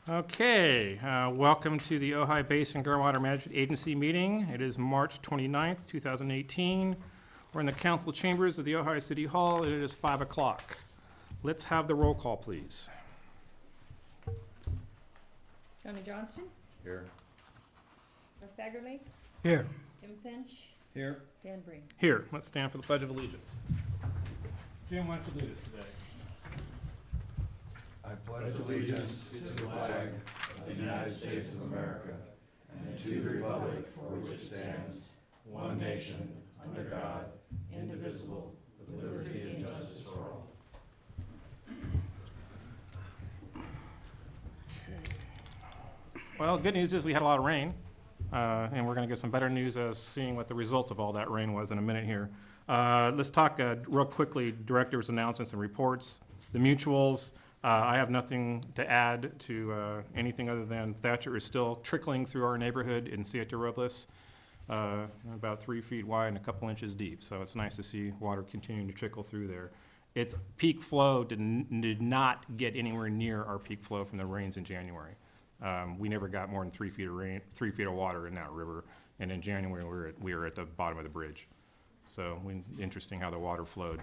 Okay, welcome to the Ojai Basin Groundwater Management Agency meeting. It is March 29th, 2018. We're in the council chambers of the Ojai City Hall, and it is 5 o'clock. Let's have the roll call, please. Johnny Johnston? Here. Russ Baggerly? Here. Jim Finch? Here. Dan Breen? Here, let's stand for the Pledge of Allegiance. Jim, why don't you lead us today? I pledge allegiance to the flag of the United States of America and to the republic for which it stands, one nation, under God, indivisible, with liberty and justice for all. Well, good news is we had a lot of rain, and we're going to get some better news as seeing what the result of all that rain was in a minute here. Let's talk real quickly, directors' announcements and reports. The mutuals, I have nothing to add to anything other than Thatcher is still trickling through our neighborhood in Siete Robles, about 3 feet wide and a couple inches deep. So it's nice to see water continuing to trickle through there. Its peak flow did not get anywhere near our peak flow from the rains in January. We never got more than 3 feet of rain, 3 feet of water in that river. And in January, we were at the bottom of the bridge. So interesting how the water flowed.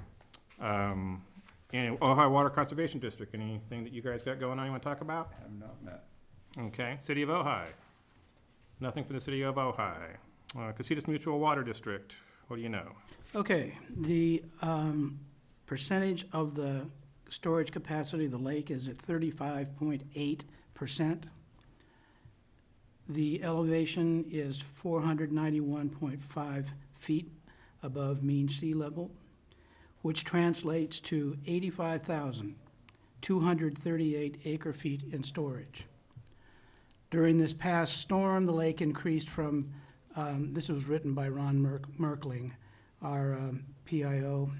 And Ojai Water Conservation District, anything that you guys got going on you want to talk about? Have not met. Okay, City of Ojai. Nothing for the City of Ojai. Casitas Mutual Water District, what do you know? Okay, the percentage of the storage capacity of the lake is at 35.8%. The elevation is 491.5 feet above mean sea level, which translates to 85,238 acre-feet in storage. During this past storm, the lake increased from, this was written by Ron Merkling, our PIO,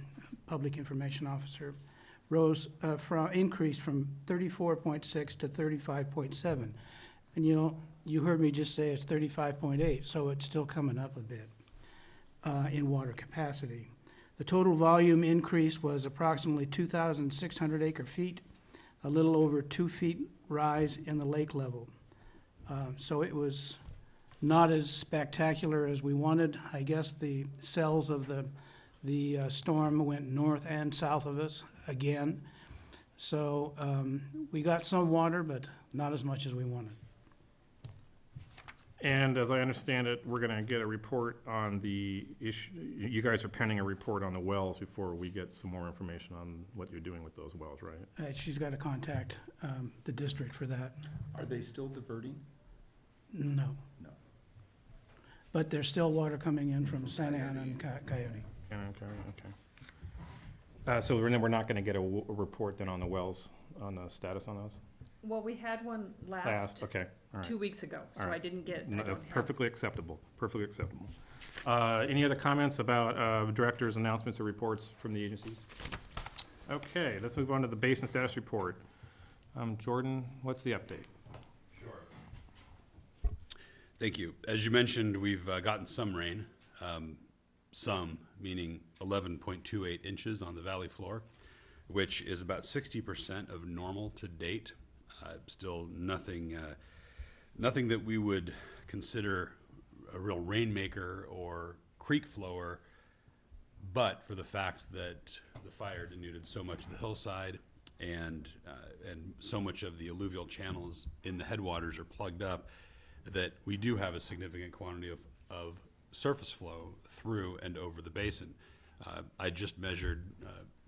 Public Information Officer, increased from 34.6 to 35.7. And you heard me just say it's 35.8, so it's still coming up a bit in water capacity. The total volume increase was approximately 2,600 acre-feet, a little over 2 feet rise in the lake level. So it was not as spectacular as we wanted. I guess the cells of the storm went north and south of us again. So we got some water, but not as much as we wanted. And as I understand it, we're going to get a report on the issue. You guys are pending a report on the wells before we get some more information on what you're doing with those wells, right? She's got to contact the district for that. Are they still diverting? No. No. But there's still water coming in from Santa Ana and Coyote. Okay. So we're not going to get a report then on the wells, on the status on those? Well, we had one last Okay, all right. 2 weeks ago, so All right. I didn't get. No, that's perfectly acceptable, perfectly acceptable. Any other comments about directors' announcements or reports from the agencies? Okay, let's move on to the basin status report. Jordan, what's the update? Sure. Thank you. As you mentioned, we've gotten some rain, some meaning 11.28 inches on the valley floor, which is about 60% of normal to date. Still nothing that we would consider a real rainmaker or creek flower, but for the fact that the fire denuded so much of the hillside and so much of the alluvial channels in the headwaters are plugged up, that we do have a significant quantity of surface flow through and over the basin. I just measured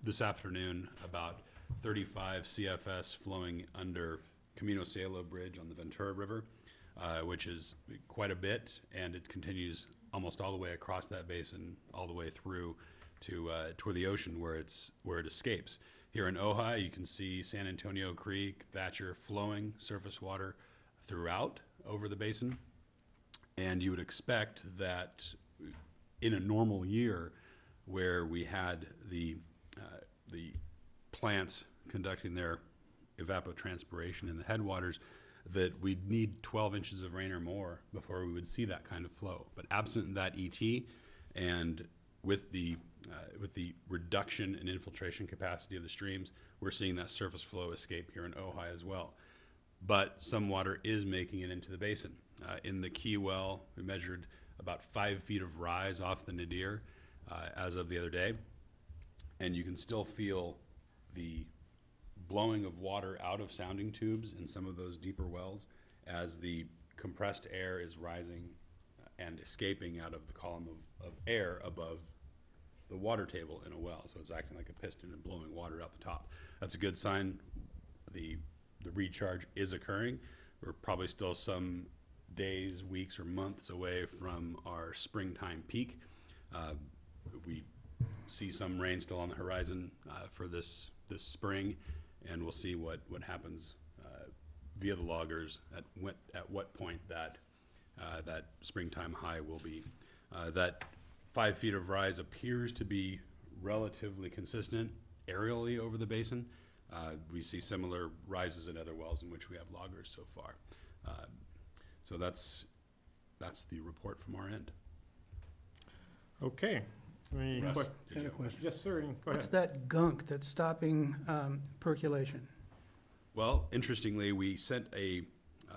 this afternoon about 35 CFS flowing under Camino Cielo Bridge on the Ventura River, which is quite a bit, and it continues almost all the way across that basin, all the way through to toward the ocean where it escapes. Here in Ojai, you can see San Antonio Creek, Thatcher flowing surface water throughout over the basin, and you would expect that in a normal year where we had the plants conducting their evapotranspiration in the headwaters, that we'd need 12 inches of rain or more before we would see that kind of flow. But absent that ET, and with the reduction in infiltration capacity of the streams, we're seeing that surface flow escape here in Ojai as well. but some water is making it into the basin. In the Key well, we measured about 5 feet of rise off the nadir as of the other day, and you can still feel the blowing of water out of sounding tubes in some of those deeper wells as the compressed air is rising and escaping out of the column of air above the water table in a well. So it's acting like a piston and blowing water out the top. That's a good sign. The recharge is occurring. We're probably still some days, weeks, or months away from our springtime peak. We see some rain still on the horizon for this spring, and we'll see what happens via the loggers at what point that springtime high will be. That 5 feet of rise appears to be relatively consistent aerially over the basin. We see similar rises in other wells in which we have loggers so far. So that's the report from our end. Okay. Any Russ, que- did you have a question? Yes, sir. Go What's ahead. that gunk that's stopping percolation? Well, interestingly, we sent a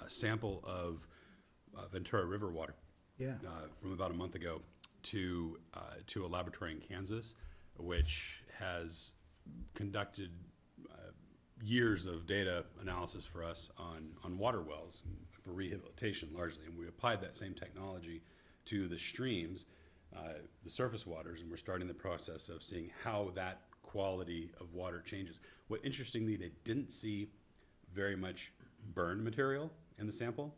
sample of Ventura River water Yeah. from about a month ago to a laboratory in Kansas, which has conducted years of data analysis for us on water wells for rehabilitation largely, and we applied that same technology to the streams, the surface waters, and we're starting the process of seeing how that quality of water changes. What interestingly, they didn't see very much burned material in the sample.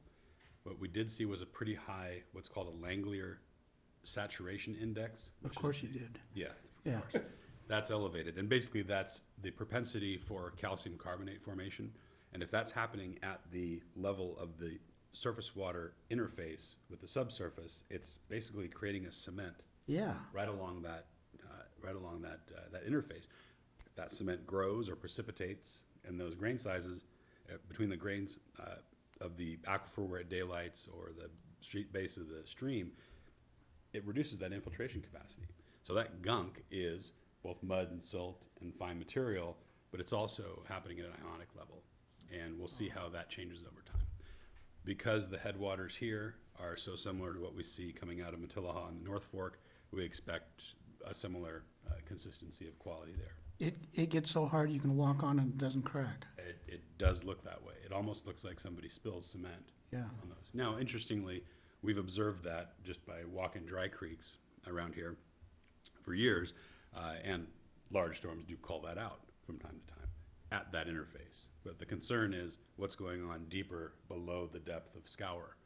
What we did see was a pretty high, what's called a Langelier saturation index. Of course you did. Yeah, Yeah. of course. That's elevated. And basically that's the propensity for calcium carbonate formation. And if that's happening at the level of the surface water interface with the subsurface, it's basically creating a cement Yeah. right along that interface. If that cement grows or precipitates in those grain sizes, between the grains of the aquifer where it daylights or the street base of the stream, it reduces that infiltration capacity. So that gunk is both mud and silt and fine material, but it's also happening at an ionic level. And we'll see how that changes over time. Because the headwaters here are so similar to what we see coming out of Matilaha and the North Fork, we expect a similar consistency of quality there. It gets so hard you can walk on and it doesn't crack. It does look that way. It almost looks like somebody spills cement Yeah. on those. Now, interestingly, we've observed that just by walking dry creeks around here for years, and large storms do call that out from time to time at that interface. But the concern is what's going on deeper below the depth of scour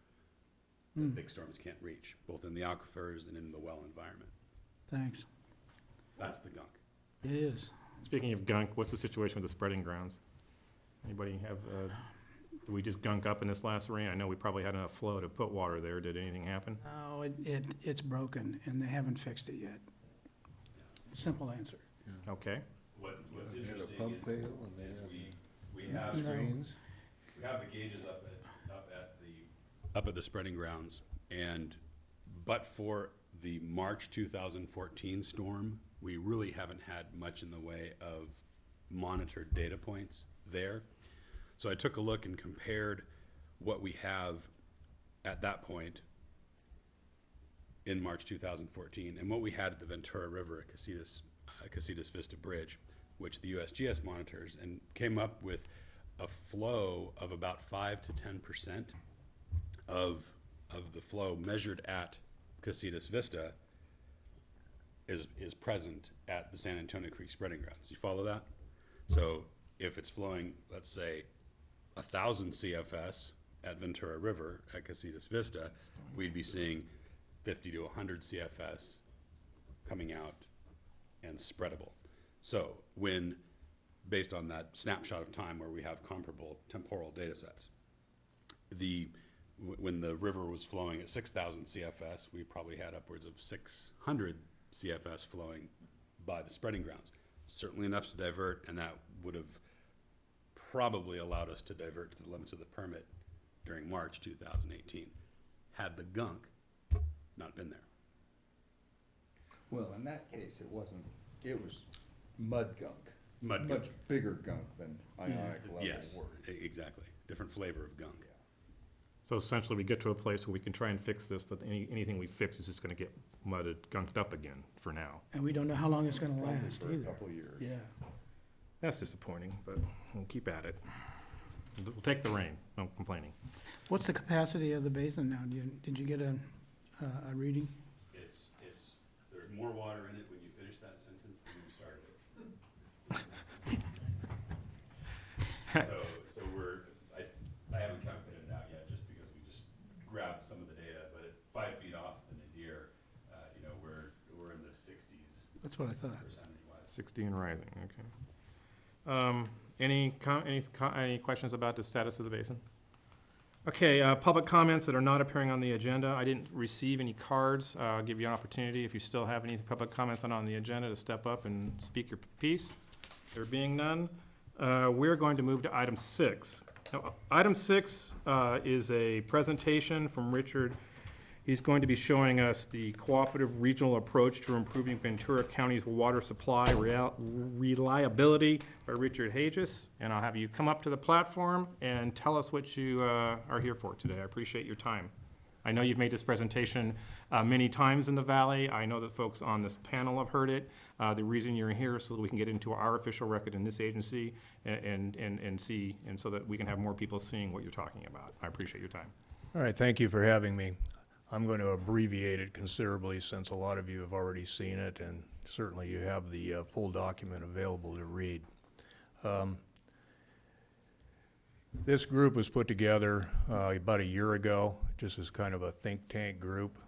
that big storms can't reach, both in the aquifers and in the well environment. Thanks. That's the gunk. It is. Speaking of gunk, what's the situation with the spreading grounds? Anybody have, did we just gunk up in this last rain? I know we probably had enough flow to put water there. Did anything happen? No, it's broken and they haven't fixed it yet. Simple answer. Okay. What's They had a interesting pump is, fail and they had we have No. screens. we have the gauges up at the spreading grounds, and but for the March 2014 storm, we really haven't had much in the way of monitored data points there. So I took a look and compared what we have at that point in March 2014 and what we had at the Ventura River at Casitas Vista Bridge, which the USGS monitors, and came up with a flow of about 5 to 10% of the flow measured at Casitas Vista is present at the San Antonio Creek spreading grounds. You follow that? So if it's flowing, let's say, 1,000 CFS at Ventura River at Casitas Vista, we'd be seeing 50 to 100 CFS coming out and spreadable. So when, based on that snapshot of time where we have comparable temporal data sets, when the river was flowing at 6,000 CFS, we probably had upwards of 600 CFS flowing by the spreading grounds. Certainly enough to divert, and that would have probably allowed us to divert to the limits of the permit during March 2018, had the gunk not been there. Well, in that case, it was mud gunk. Mud Much bigger gunk than ionic level Yes, were. exactly. different flavor of gunk. So essentially, we get to a place where we can try and fix this, but anything we fix is just gonna get mudded, gunked up again for now. And we don't know how long it's gonna Probably last for a either. couple years. Yeah. That's disappointing, but we'll keep at it. We'll take the rain, no complaining. What's the capacity of the basin now? Did you get a reading? It's, there's more water in it when you finish that sentence than when you started it. So I haven't calculated it out yet, just because we just grabbed some of the data, but at 5 feet off the nadir, we're in the 60s That's what I thought. percentage-wise. 60 and rising, okay. Any questions about the status of the basin? Okay, public comments that are not appearing on the agenda. I didn't receive any cards. I'll give you an opportunity, if you still have any public comments on the agenda, to step up and speak your piece. There being none, we're going to move to item 6. Now, item 6 is a presentation from Richard. He's going to be showing us the cooperative regional approach to improving Ventura County's water supply reliability by Richard Hages. And I'll have you come up to the platform and tell us what you are here for today. I appreciate your time. I know you've made this presentation many times in the Valley. I know that folks on this panel have heard it. The reason you're here is so that we can get into our official record in this agency and see, and so that we can have more people seeing what you're talking about. I appreciate your time. All right, thank you for having me. I'm going to abbreviate it considerably since a lot of you have already seen it, and certainly you have the full document available to read. This group was put together about a year ago, just as kind of a think tank group.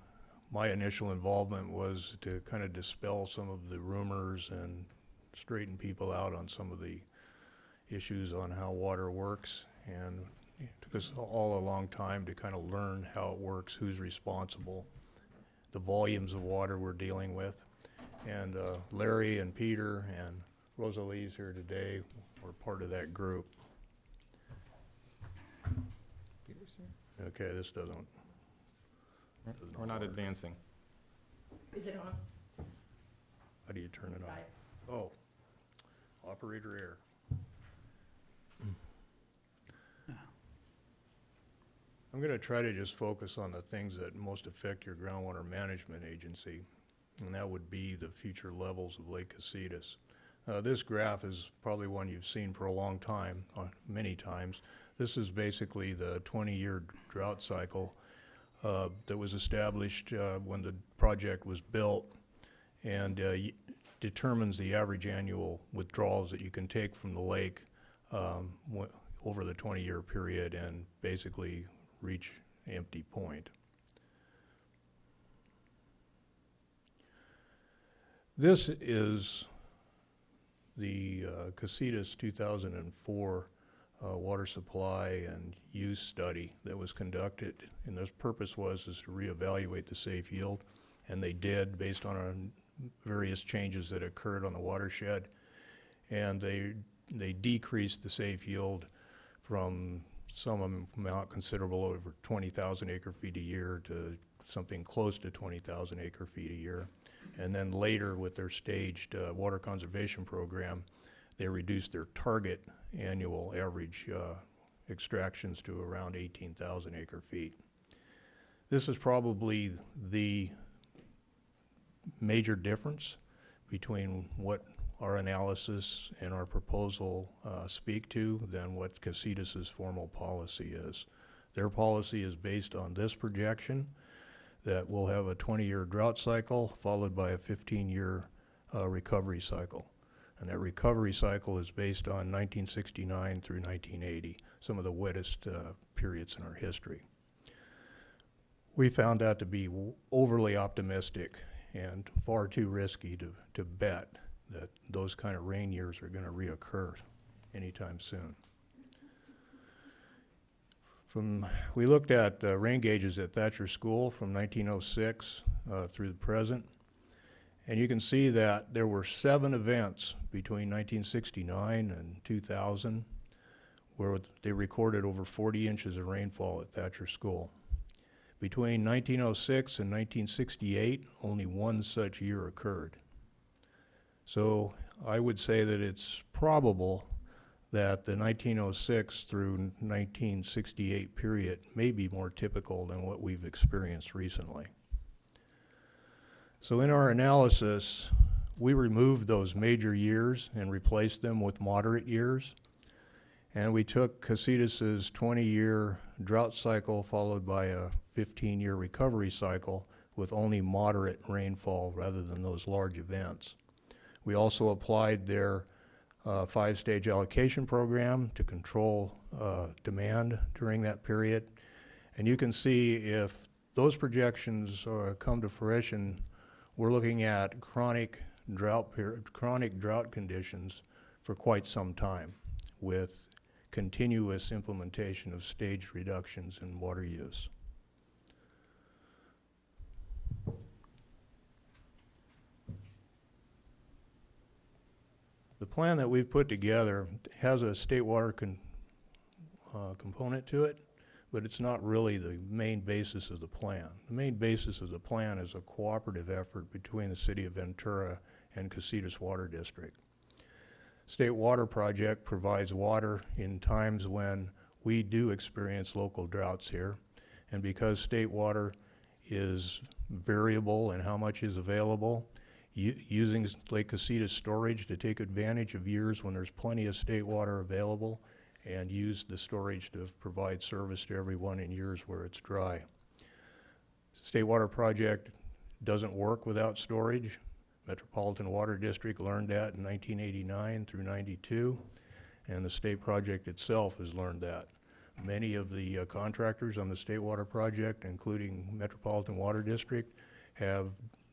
My initial involvement was to kind of dispel some of the rumors and straighten people out on some of the issues on how water works, and it took us all a long time to kind of learn how it works, who's responsible, the volumes of water we're dealing with. And Larry and Peter and Rosalie's here today were part of that group. Okay, this doesn't We're not advancing. Is it on? how do you turn it on? Side. Oh, operator error. I'm going to try to just focus on the things that most affect your groundwater management agency, and that would be the future levels of Lake Casitas. This graph is probably one you've seen for a long time, many times. This is basically the 20-year drought cycle that was established when the project was built, and determines the average annual withdrawals that you can take from the lake over the 20-year period and basically reach empty point. This is the Casitas 2004 water supply and use study that was conducted, and the purpose was to reevaluate the safe yield, and they did based on various changes that occurred on the watershed, and they decreased the safe yield from some amount considerable over 20,000 acre-feet a year to something close to 20,000 acre-feet a year. And then later, with their staged water conservation program, they reduced their target annual average extractions to around 18,000 acre-feet. This is probably the major difference between what our analysis and our proposal speak to than what Casitas' formal policy is. Their policy is based on this projection that we'll have a 20-year drought cycle followed by a 15-year recovery cycle. And that recovery cycle is based on 1969 through 1980, some of the wettest periods in our history. We found that to be overly optimistic and far too risky to bet that those kind of rain years are going to reoccur anytime soon. We looked at rain gauges at Thatcher School from 1906 through the present, and you can see that there were 7 events between 1969 and 2000 where they recorded over 40 inches of rainfall at Thatcher School. Between 1906 and 1968, only 1 such year occurred. So I would say that it's probable that the 1906 through 1968 period may be more typical than what we've experienced recently. So in our analysis, we removed those major years and replaced them with moderate years. And we took Casitas's 20-year drought cycle followed by a 15-year recovery cycle with only moderate rainfall rather than those large events. We also applied their 5-stage allocation program to control demand during that period. And you can see if those projections come to fruition, we're looking at chronic drought conditions for quite some time with continuous implementation of staged reductions in water use. The plan that we've put together has a state water component to it, but it's not really the main basis of the plan. The main basis of the plan is a cooperative effort between the City of Ventura and Casitas Water District. State Water Project provides water in times when we do experience local droughts here, and because state water is variable in how much is available, using Lake Casitas storage to take advantage of years when there's plenty of state water available and use the storage to provide service to everyone in years where it's dry. State Water Project doesn't work without storage. Metropolitan Water District learned that in 1989 through 92, and the state project itself has learned that. Many of the contractors on the State Water Project, including Metropolitan Water District, have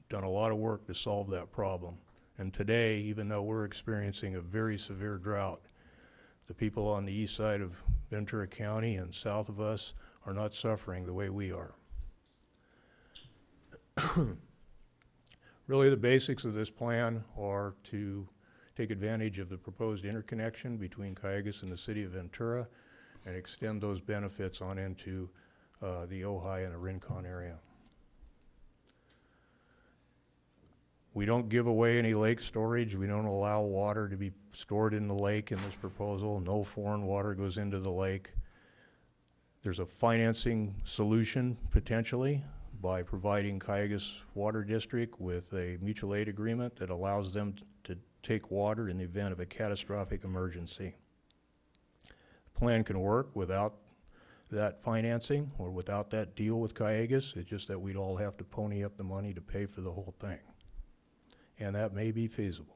done a lot of work to solve that problem. And today, even though we're experiencing a very severe drought, the people on the east side of Ventura County and south of us are not suffering the way we are. Really, the basics of this plan are to take advantage of the proposed interconnection between Cayugas and the City of Ventura and extend those benefits on into the Ojai and the Rincon area. We don't give away any lake storage. We don't allow water to be stored in the lake in this proposal. No foreign water goes into the lake. There's a financing solution potentially by providing Cayugas Water District with a mutual aid agreement that allows them to take water in the event of a catastrophic emergency. The plan can work without that financing or without that deal with Cayugas. It's just that we'd all have to pony up the money to pay for the whole thing. And that may be feasible.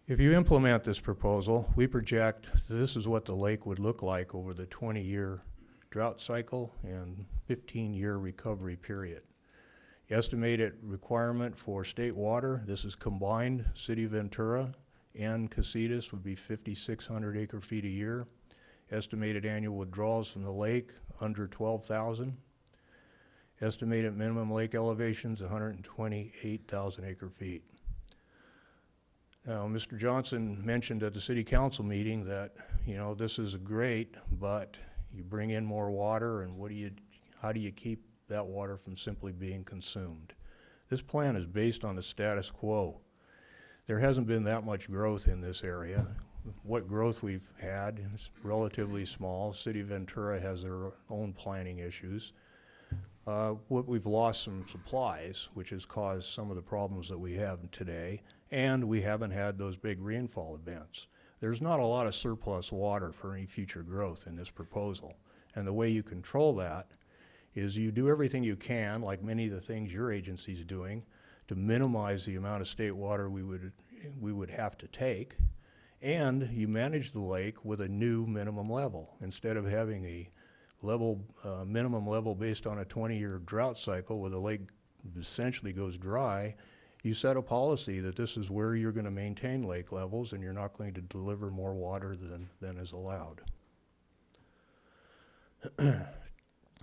If you implement this proposal, we project this is what the lake would look like over the 20-year drought cycle and 15-year recovery period. Estimated requirement for state water, this is combined City of Ventura and Casitas, would be 5,600 acre feet a year. Estimated annual withdrawals from the lake under 12,000. Estimated minimum lake elevations, 128,000 acre feet. Now, Mr. Johnson mentioned at the city council meeting that, this is great, but you bring in more water and how do you keep that water from simply being consumed? This plan is based on the status quo. There hasn't been that much growth in this area. What growth we've had is relatively small. City of Ventura has their own planning issues. We've lost some supplies, which has caused some of the problems that we have today, and we haven't had those big rainfall events. There's not a lot of surplus water for any future growth in this proposal, and the way you control that is you do everything you can, like many of the things your agency's doing, to minimize the amount of state water we would have to take, and you manage the lake with a new minimum level. Instead of having a minimum level based on a 20-year drought cycle where the lake essentially goes dry, you set a policy that this is where you're going to maintain lake levels and you're not going to deliver more water than is allowed.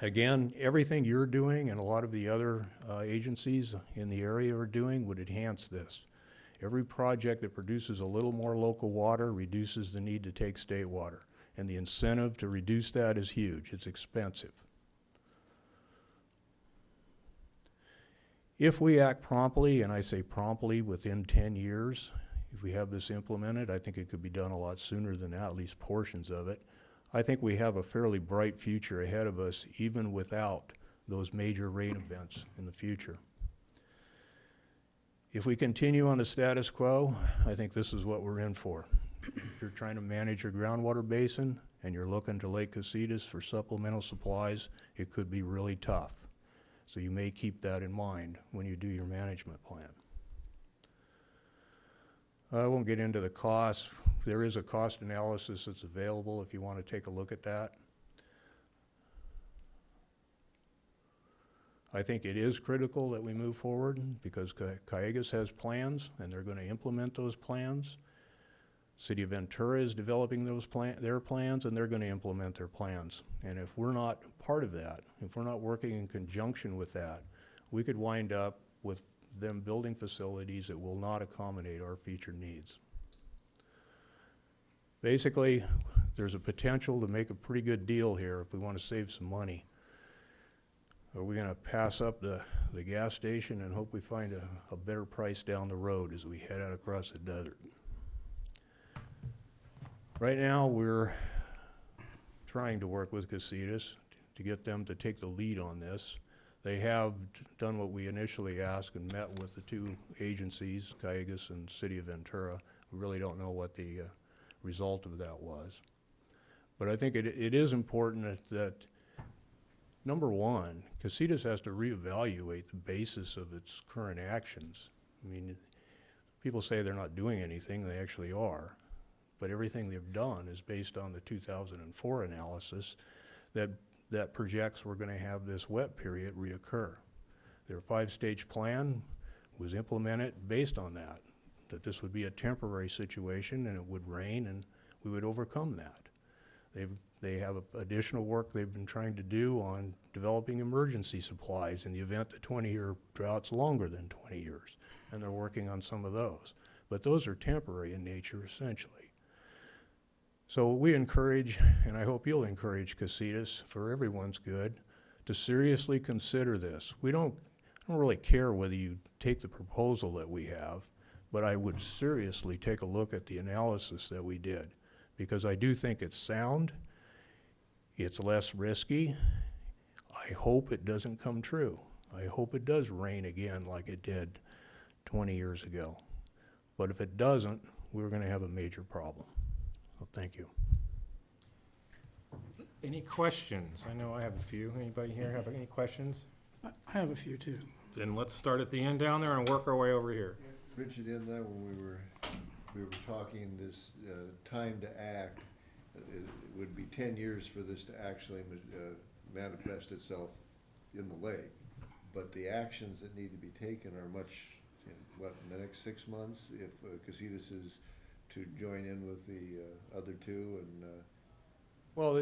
Again, everything you're doing and a lot of the other agencies in the area are doing would enhance this. Every project that produces a little more local water reduces the need to take state water. And the incentive to reduce that is huge. It's expensive. If we act promptly, and I say promptly within 10 years, if we have this implemented. I think it could be done a lot sooner than that, at least portions of it. I think we have a fairly bright future ahead of us, even without those major rain events in the future. If we continue on the status quo, I think this is what we're in for. If you're trying to manage your groundwater basin and you're looking to Lake Casitas for supplemental supplies, it could be really tough. So you may keep that in mind when you do your management plan. I won't get into the costs. There is a cost analysis that's available if you want to take a look at that. I think it is critical that we move forward because Cayugas has plans and they're going to implement those plans. City of Ventura is developing their plans and they're going to implement their plans. And if we're not part of that, if we're not working in conjunction with that, we could wind up with them building facilities that will not accommodate our future needs. Basically, there's a potential to make a pretty good deal here if we want to save some money. Are we going to pass up the gas station and hope we find a better price down the road as we head out across the desert? Right now, we're trying to work with Casitas to get them to take the lead on this. They have done what we initially asked and met with the two agencies, Cayugas and City of Ventura. We really don't know what the result of that was. But I think it is important that number one, Casitas has to reevaluate the basis of its current actions. I mean, people say they're not doing anything, they actually are. But everything they've done is based on the 2004 analysis that projects we're going to have this wet period reoccur. Their 5-stage plan was implemented based on that this would be a temporary situation and it would rain and we would overcome that. They have additional work they've been trying to do on developing emergency supplies in the event the 20-year drought's longer than 20 years, and they're working on some of those. But those are temporary in nature, essentially. So we encourage, and I hope you'll encourage Casitas, for everyone's good, to seriously consider this. I don't really care whether you take the proposal that we have, but I would seriously take a look at the analysis that we did, because I do think it's sound, it's less risky. I hope it doesn't come true. I hope it does rain again like it did 20 years ago. But if it doesn't, we're going to have a major problem. Well, thank you. Any questions? I know I have a few. Anybody here have any questions? I have a few too. Then let's start at the end down there and work our way over here. Richard, in there when we were talking this time to act, it would be 10 years for this to actually manifest itself in the lake. But the actions that need to be taken are much, in the next 6 months, if Casitas is to join in with the other two and Well,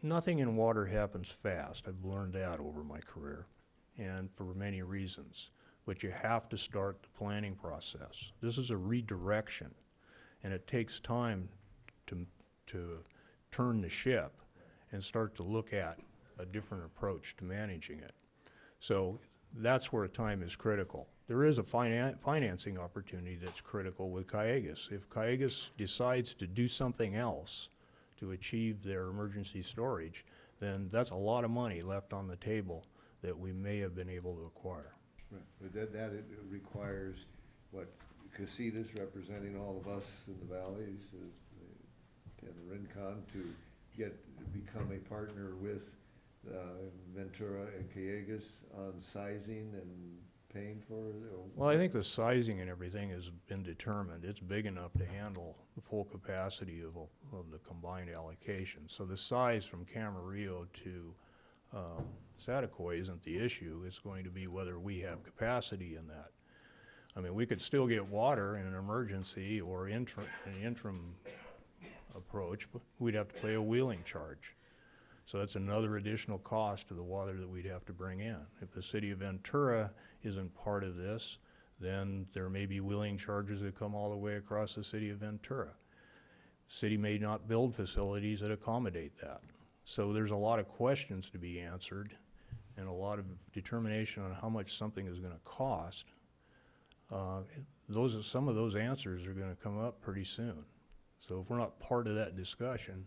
nothing in water happens fast. I've learned that over my career, and for many reasons. But you have to start the planning process. This is a redirection, and it takes time to turn the ship and start to look at a different approach to managing it. So that's where time is critical. There is a financing opportunity that's critical with Cayugas. If Cayugas decides to do something else to achieve their emergency storage, then that's a lot of money left on the table that we may have been able to acquire. right. But that it requires what Casitas representing all of us in the valleys and the Rincon to become a partner with Ventura and Cayugas on sizing and paying for it? Well, I think the sizing and everything has been determined. It's big enough to handle the full capacity of the combined allocation. So the size from Camarillo to Saticoy isn't the issue. It's going to be whether we have capacity in that. I mean, we could still get water in an emergency or an interim approach, but we'd have to pay a wheeling charge. So that's another additional cost to the water that we'd have to bring in. If the city of Ventura isn't part of this, then there may be wheeling charges that come all the way across the city of Ventura. The city may not build facilities that accommodate that. So there's a lot of questions to be answered and a lot of determination on how much something is going to cost. some of those answers are gonna come up pretty soon. So if we're not part of that discussion,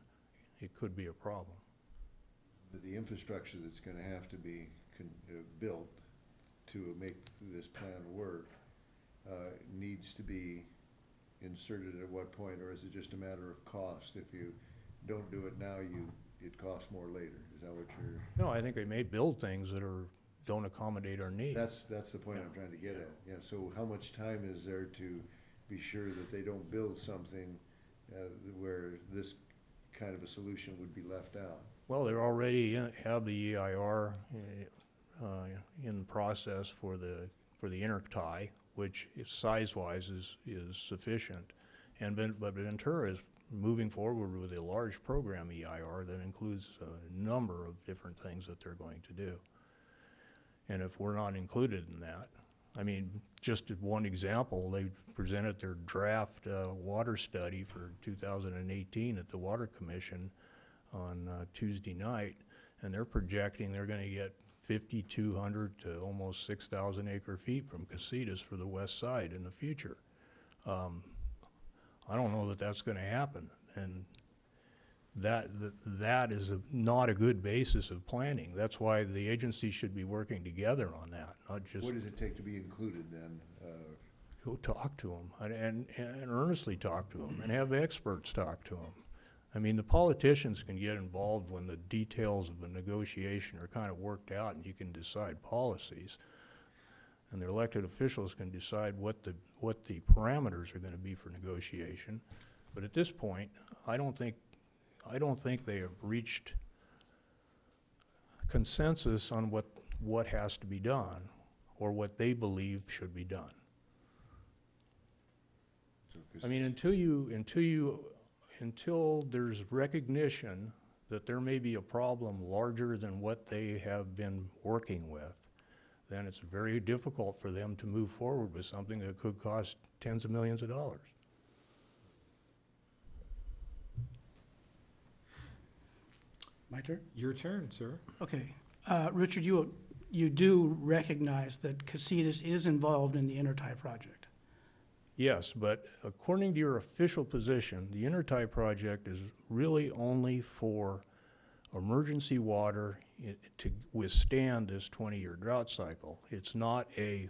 it could be a problem. The infrastructure that's gonna have to be built to make this plan work, needs to be inserted at what point, or is it just a matter of cost? If you don't do it now, it costs more later. Is that what you're? No, I think they may build things that don't accommodate our needs. That's the point I'm trying to get at. Yeah, so how much time is there to be sure that they don't build something where this kind of a solution would be left out? Well, they already have the EIR in process for the intertie, which size-wise is sufficient. But Ventura is moving forward with a large program EIR that includes a number of different things that they're going to do. And if we're not included in that, I mean, just one example, they presented their draft water study for 2018 at the Water Commission on Tuesday night, and they're projecting they're going to get 5,200 to almost 6,000 acre feet from Casitas for the west side in the future. I don't know that that's going to happen, and that is not a good basis of planning. That's why the agencies should be working together on that, not just What does it take to be included then? go talk to them and earnestly talk to them and have experts talk to them. I mean, the politicians can get involved when the details of a negotiation are kind of worked out and you can decide policies. And the elected officials can decide what the parameters are going to be for negotiation. But at this point, I don't think they have reached consensus on what has to be done or what they believe should be done. So, 'cause I mean, until there's recognition that there may be a problem larger than what they have been working with, then it's very difficult for them to move forward with something that could cost tens of millions of dollars. My turn? Your turn, sir. Okay. Richard, you do recognize that Casitas is involved in the intertie project? Yes, but according to your official position, the intertie project is really only for emergency water to withstand this 20-year drought cycle. It's not a,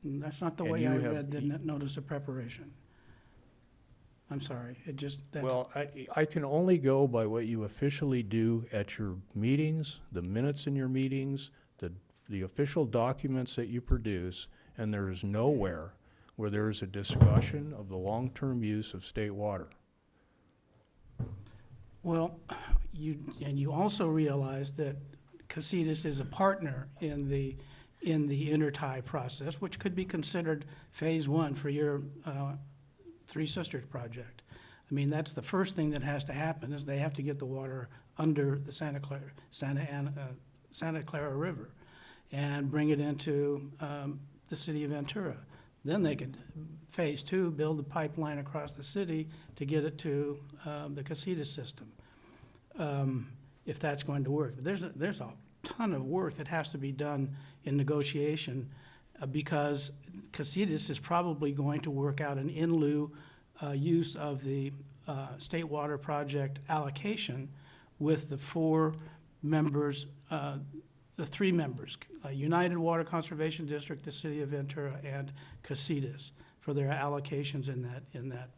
That's not the And way you I have- read the notice of preparation. I'm sorry, that's. well, I can only go by what you officially do at your meetings, the minutes in your meetings, the official documents that you produce, and there is nowhere where there is a discussion of the long-term use of state water. Well, you also realize that Casitas is a partner in the intertie process, which could be considered phase one for your Three Sisters project. I mean, that's the first thing that has to happen, is they have to get the water under the Santa Clara River and bring it into the city of Ventura. Then they could, phase two, build a pipeline across the city to get it to the Casitas system, if that's going to work. But there's a ton of work that has to be done in negotiation because Casitas is probably going to work out an in lieu use of the state water project allocation with the three members, United Water Conservation District, the City of Ventura, and Casitas for their allocations in that.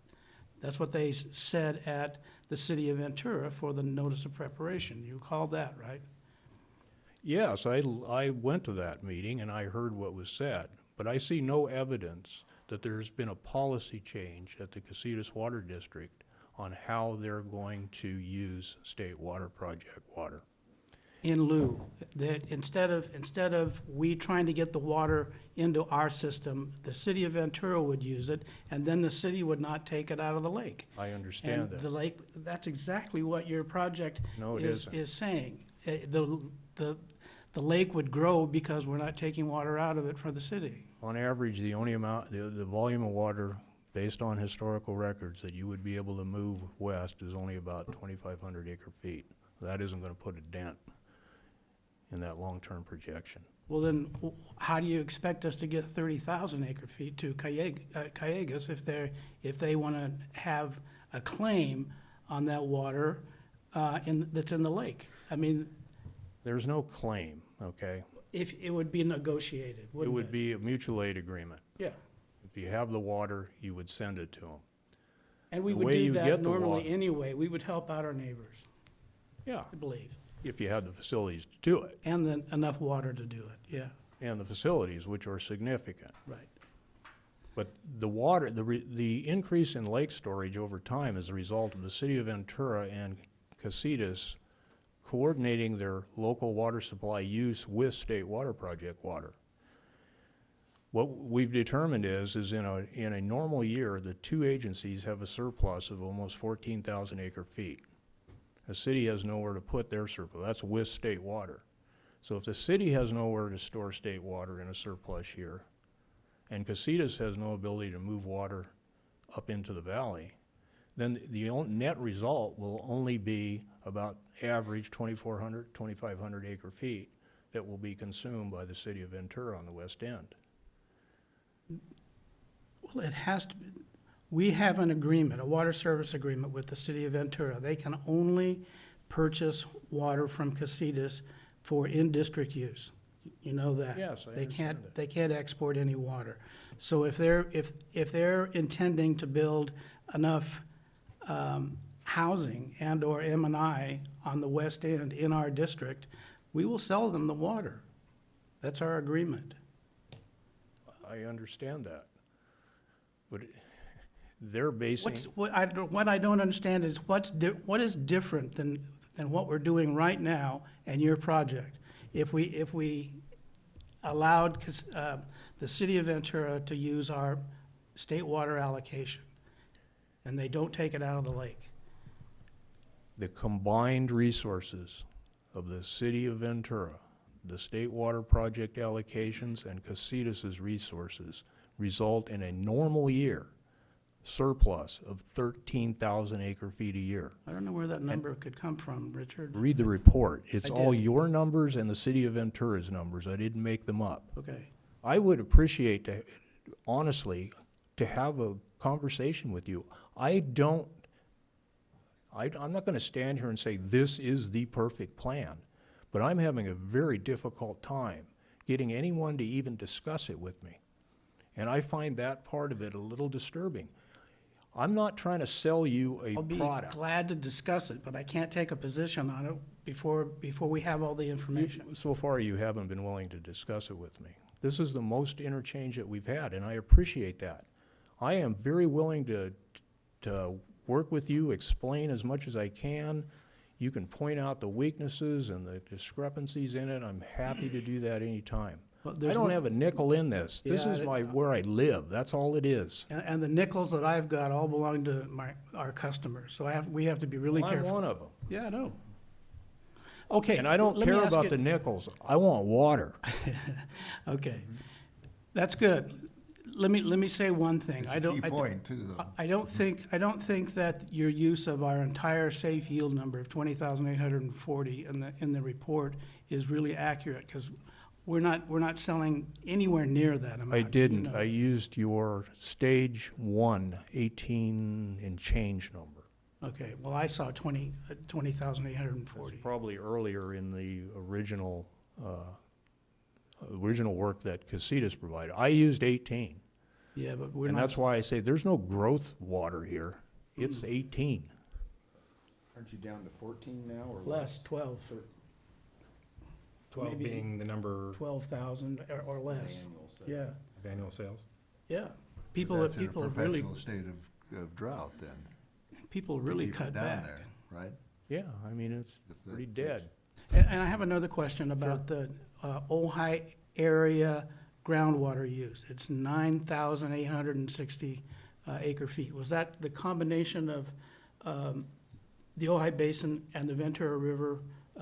That's what they said at the City of Ventura for the notice of preparation. You called that, right? Yes, I went to that meeting and I heard what was said, but I see no evidence that there's been a policy change at the Casitas Water District on how they're going to use state water project water. In lieu, that instead of we trying to get the water into our system, the City of Ventura would use it, and then the city would not take it out of the lake. I understand And that. the lake, that's exactly what your project No, it is isn't. saying. The lake would grow because we're not taking water out of it for the city. On average, the volume of water, based on historical records, that you would be able to move west is only about 2,500 acre feet. That isn't going to put a dent in that long-term projection. Well, then, how do you expect us to get 30,000 acre feet to Callegas if they want to have a claim on that water that's in the lake? I mean, There's no claim, okay? if, it would be negotiated, It wouldn't it? would be a mutual aid agreement. Yeah, If you have the water, you would send it to them. and we The would way do you that get the normally water- anyway. We would help out our neighbors, Yeah, I believe, if you had the facilities to do it, and then enough water to do it, yeah, and the facilities, which are significant. right. But the water, the increase in lake storage over time is a result of the city of Ventura and Casitas coordinating their local water supply use with state water project water. What we've determined is in a normal year, the two agencies have a surplus of almost 14,000 acre feet. The city has nowhere to put their surplus. That's with state water. So if the city has nowhere to store state water in a surplus year, and Casitas has no ability to move water up into the valley, then the net result will only be about average 2,400, 2,500 acre feet that will be consumed by the city of Ventura on the west end. Well, it has to, we have an agreement, a water service agreement with the city of Ventura. They can only purchase water from Casitas for in-district use. You know that. Yes, I They understand that. they can't export any water. So if they're intending to build enough housing and/or M&I on the west end in our district, we will sell them the water. That's our agreement. I understand that. But they're basing, What I don't understand is what is different than what we're doing right now and your project? If we allowed the city of Ventura to use our state water allocation, and they don't take it out of the lake. the combined resources of the city of Ventura, the state water project allocations, and Casitas's resources result in a normal year surplus of 13,000 acre feet a year. I don't know where that number could come from, Richard. Read the report. It's I all did. your numbers and the city of Ventura's numbers. I didn't make them up. Okay. I would appreciate honestly, to have a conversation with you. I'm not gonna stand here and say this is the perfect plan, but I'm having a very difficult time getting anyone to even discuss it with me. And I find that part of it a little disturbing. I'm not trying to sell you a I'll be product. glad to discuss it, but I can't take a position on it before we have all the information. So far, you haven't been willing to discuss it with me. This is the most interchange that we've had, and I appreciate that. I am very willing to work with you, explain as much as I can. You can point out the weaknesses and the discrepancies in it. I'm happy to do that anytime. But I there's don't no- have a nickel in this. This Yeah, is where I live. That's all it is. And the nickels that I've got all belong to our customers, so we have to be really Well, I'm careful. one of them. Yeah, I know. Okay. And I don't let me care ask about you- the nickels. I want water. Okay, that's good. Let me say one thing. I don't. Key point too, though. I don't think that your use of our entire safe yield number of 20,840 in the report is really accurate, because we're not selling anywhere near that amount. I you didn't. know. I used your stage 1, 18 and change number. Okay, well, I saw 20,840. Probably earlier in the original work that Casitas provided. I used 18. Yeah, but we're And not. that's why I say there's no growth water here. It's 18. Aren't you down to 14 now or Less, 12, 12 Maybe- being the number 12,000 or less. Annual sale. Yeah, of annual sales. yeah. People That's have in a really, perpetual state of drought then. people to really keep it cut down back. there, right? Yeah, I mean, it's If that- pretty dead. And I have another question about the Ojai area groundwater use. It's 9,860 acre feet. Was that the combination of the Ojai Basin and the Ventura River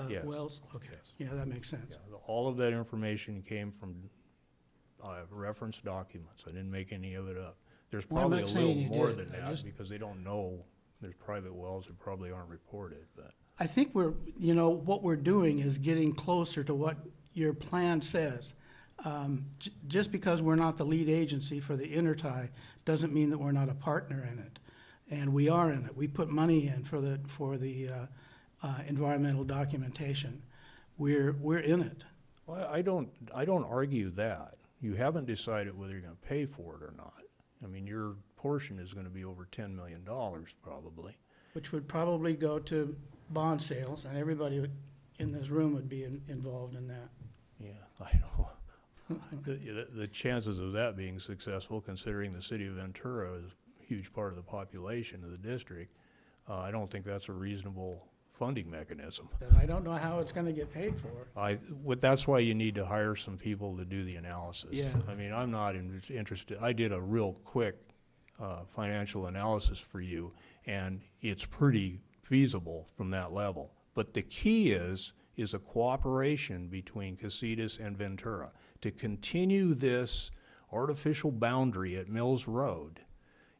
Yes. wells? Okay, Yes. yeah, that makes sense. Yeah, all of that information came from reference documents. I didn't make any of it up. There's Well, I'm probably not a saying little you more did. than I that just- because they don't know there's private wells that probably aren't reported, but. I think what we're doing is getting closer to what your plan says. Just because we're not the lead agency for the intertie doesn't mean that we're not a partner in it. And we are in it. We put money in for the environmental documentation. We're in it. Well, I don't argue that. You haven't decided whether you're gonna pay for it or not. I mean, your portion is gonna be over $10 million probably. Which would probably go to bond sales, and everybody in this room would be involved in that. Yeah, I know. The chances of that being successful, considering the city of Ventura is a huge part of the population of the district, I don't think that's a reasonable funding mechanism. Then I don't know how it's gonna get paid for. That's why you need to hire some people to do the analysis. Yeah. I mean, I'm not interested, I did a real quick financial analysis for you, and it's pretty feasible from that level. But the key is a cooperation between Casitas and Ventura to continue this artificial boundary at Mills Road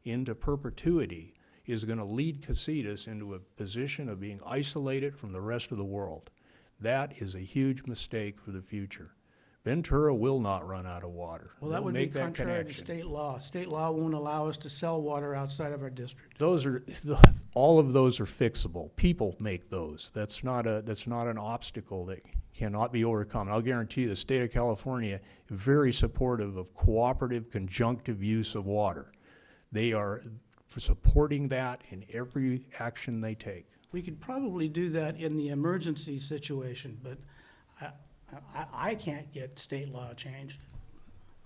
into perpetuity is going to lead Casitas into a position of being isolated from the rest of the world. That is a huge mistake for the future. Ventura will not run out of water. Well, that They'll would be make that contrary to connection. state law. State law won't allow us to sell water outside of our district. All of those are fixable. People make those. That's not an obstacle that cannot be overcome. I'll guarantee you the state of California is very supportive of cooperative, conjunctive use of water. They are supporting that in every action they take. We could probably do that in the emergency situation, but I can't get state law changed.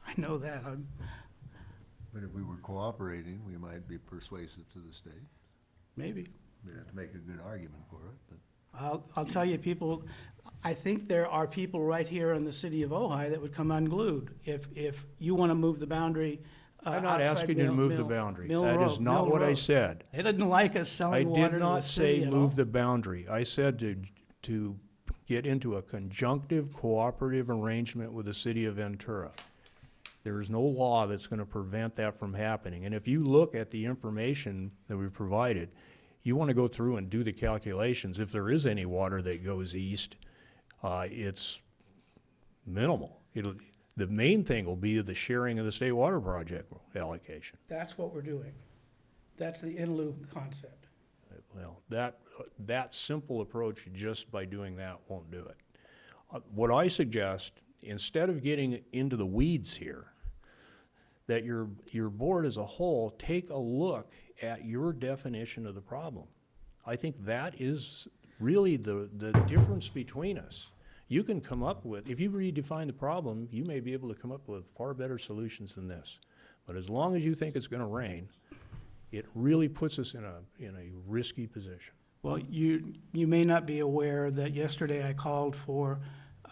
I know that. But if we were cooperating, we might be persuasive to the state. Maybe. We'd have to make a good argument for it, but. I'll tell you, people, I think there are people right here in the city of Ojai that would come unglued if you want to move the boundary I'm not outside asking you to move the Mill- boundary. Mill That is Road- not Mill what I Road. said. They didn't like us I selling water did to the not city say at all. move the boundary. I said to get into a conjunctive cooperative arrangement with the city of Ventura. There is no law that's going to prevent that from happening. And if you look at the information that we provided, you want to go through and do the calculations. If there is any water that goes east, it's minimal. The main thing will be the sharing of the state water project allocation. That's what we're doing. That's the in lieu concept. Well, that simple approach, just by doing that, won't do it. What I suggest, instead of getting into the weeds here, that your board as a whole take a look at your definition of the problem. I think that is really the difference between us. You can come up with, if you redefine the problem, you may be able to come up with far better solutions than this. But as long as you think it's going to rain, it really puts us in a risky position. Well, you may not be aware that yesterday I called for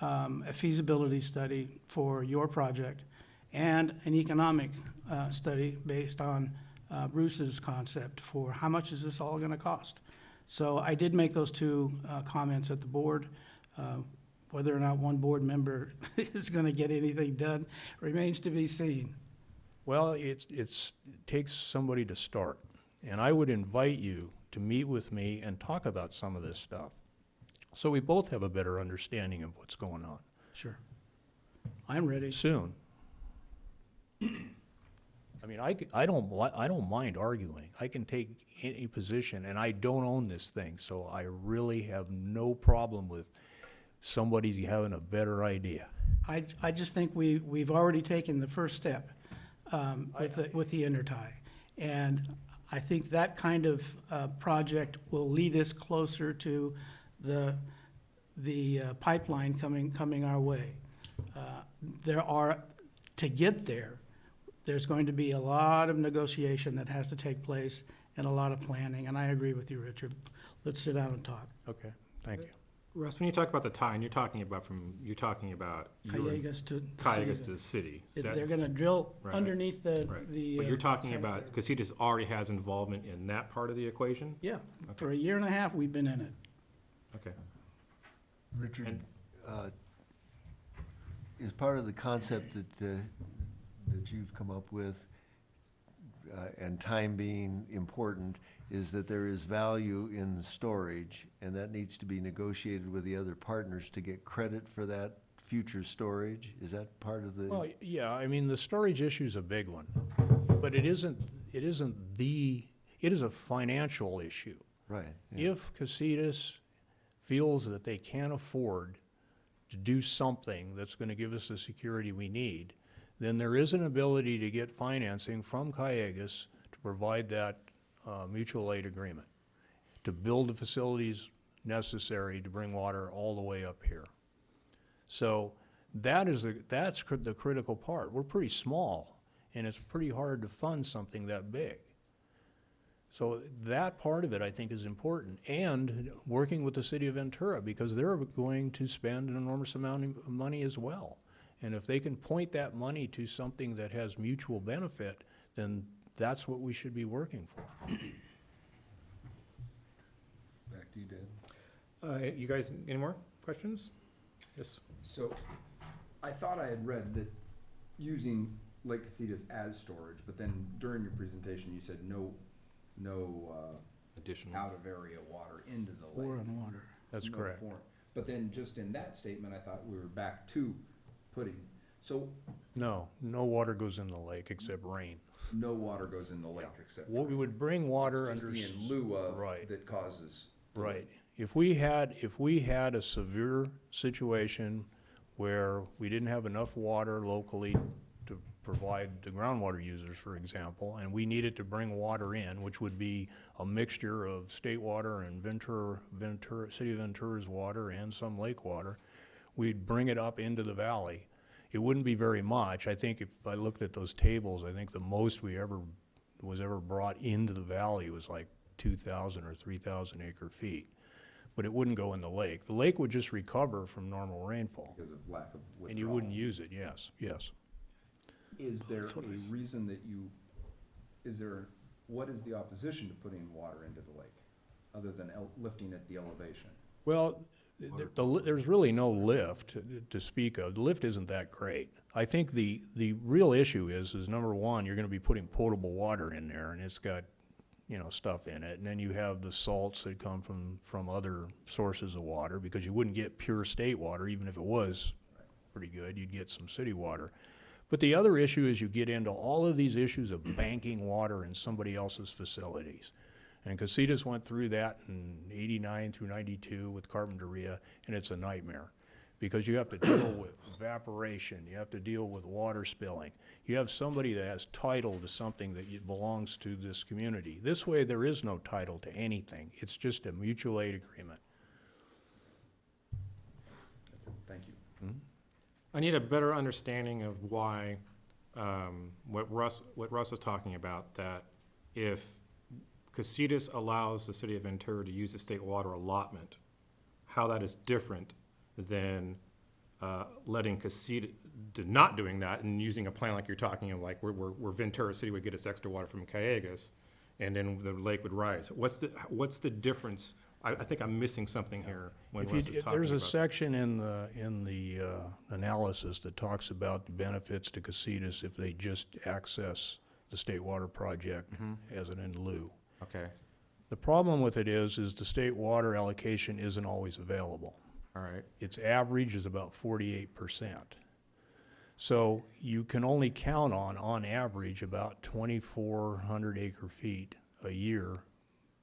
a feasibility study for your project and an economic study based on Bruce's concept for how much is this all going to cost. So I did make those two comments at the board. Whether or not one board member is going to get anything done remains to be seen. Well, it takes somebody to start. And I would invite you to meet with me and talk about some of this stuff, so we both have a better understanding of what's going on. Sure. I'm ready. Soon. I mean, I don't mind arguing. I can take any position, and I don't own this thing, so I really have no problem with somebody having a better idea. I just think we've already taken the first step with the intertie. And I think that kind of project will lead us closer to the pipeline coming our way. To get there, there's going to be a lot of negotiation that has to take place and a lot of planning, and I agree with you, Richard. Let's sit down and talk. Okay, thank you. Russ, when you talk about the tie, and you're talking about your Callegas to Callegas to the city. So They're that's- gonna drill Right. underneath the. Right. the, But you're talking sanitary. about, Casitas already has involvement in that part of the equation? Yeah, for a year and a half, we've been in it. Okay. Richard, And- is part of the concept that you've come up with, and time being important, is that there is value in storage, and that needs to be negotiated with the other partners to get credit for that future storage? Is that part of the? Well, yeah, I mean, the storage issue's a big one, but it is a financial issue. Right. Yeah. If Casitas feels that they can't afford to do something that's gonna give us the security we need, then there is an ability to get financing from Kiegas to provide that mutual aid agreement, to build the facilities necessary to bring water all the way up here. So that's the critical part. We're pretty small, and it's pretty hard to fund something that big. So that part of it, I think, is important, and working with the city of Ventura, because they're going to spend an enormous amount of money as well. And if they can point that money to something that has mutual benefit, then that's what we should be working for. Back to you, Dan. You guys, any more questions? Yes. So, I thought I had read that using Lake Casitas as storage, but then during your presentation, you said no Additional. out-of-area water into the lake. Or on water. That's No correct. foreign. But then just in that statement, I thought we were back to putting, so No water goes in the lake except rain. no water goes in the lake except. What we would bring water Just under. the in lieu of Right. that causes. the Right. lake. If we had a severe situation where we didn't have enough water locally to provide the groundwater users, for example, and we needed to bring water in, which would be a mixture of state water and City of Ventura's water and some lake water, we'd bring it up into the valley. It wouldn't be very much. I think if I looked at those tables, I think the most was ever brought into the valley was like 2,000 or 3,000 acre feet. But it wouldn't go in the lake. The lake would just recover from normal rainfall. Because of lack of withdrawal. And you wouldn't use it, yes. Is there That's what I a s- reason that what is the opposition to putting water into the lake, other than lifting at the elevation? Well, there's really no lift to speak of. The lift isn't that great. I think the real issue is number one, you're gonna be putting potable water in there, and it's got, stuff in it. And then you have the salts that come from other sources of water, because you wouldn't get pure state water, even if it was pretty good, you'd get some city water. But the other issue is you get into all of these issues of banking water in somebody else's facilities. And Casitas went through that in 89 through 92 with Carpinteria, and it's a nightmare. Because you have to deal with evaporation, you have to deal with water spilling. You have somebody that has title to something that belongs to this community. This way, there is no title to anything. It's just a mutual aid agreement. That's it. Thank you. I need a better understanding of why, what Russ was talking about, that if Casitas allows the city of Ventura to use the state water allotment, how that is different than letting Casitas, not doing that and using a plan like you're talking of, like where Ventura City would get its extra water from Kiegas, and then the lake would rise. What's the difference? I think I'm missing something here when Russ is talking about. There's a section in the analysis that talks about the benefits to Casitas if they just access the state water project as an in lieu. Okay, The problem with it is the state water allocation isn't always available. all right. Its average is about 48%. So you can only count on average, about 2,400 acre feet a year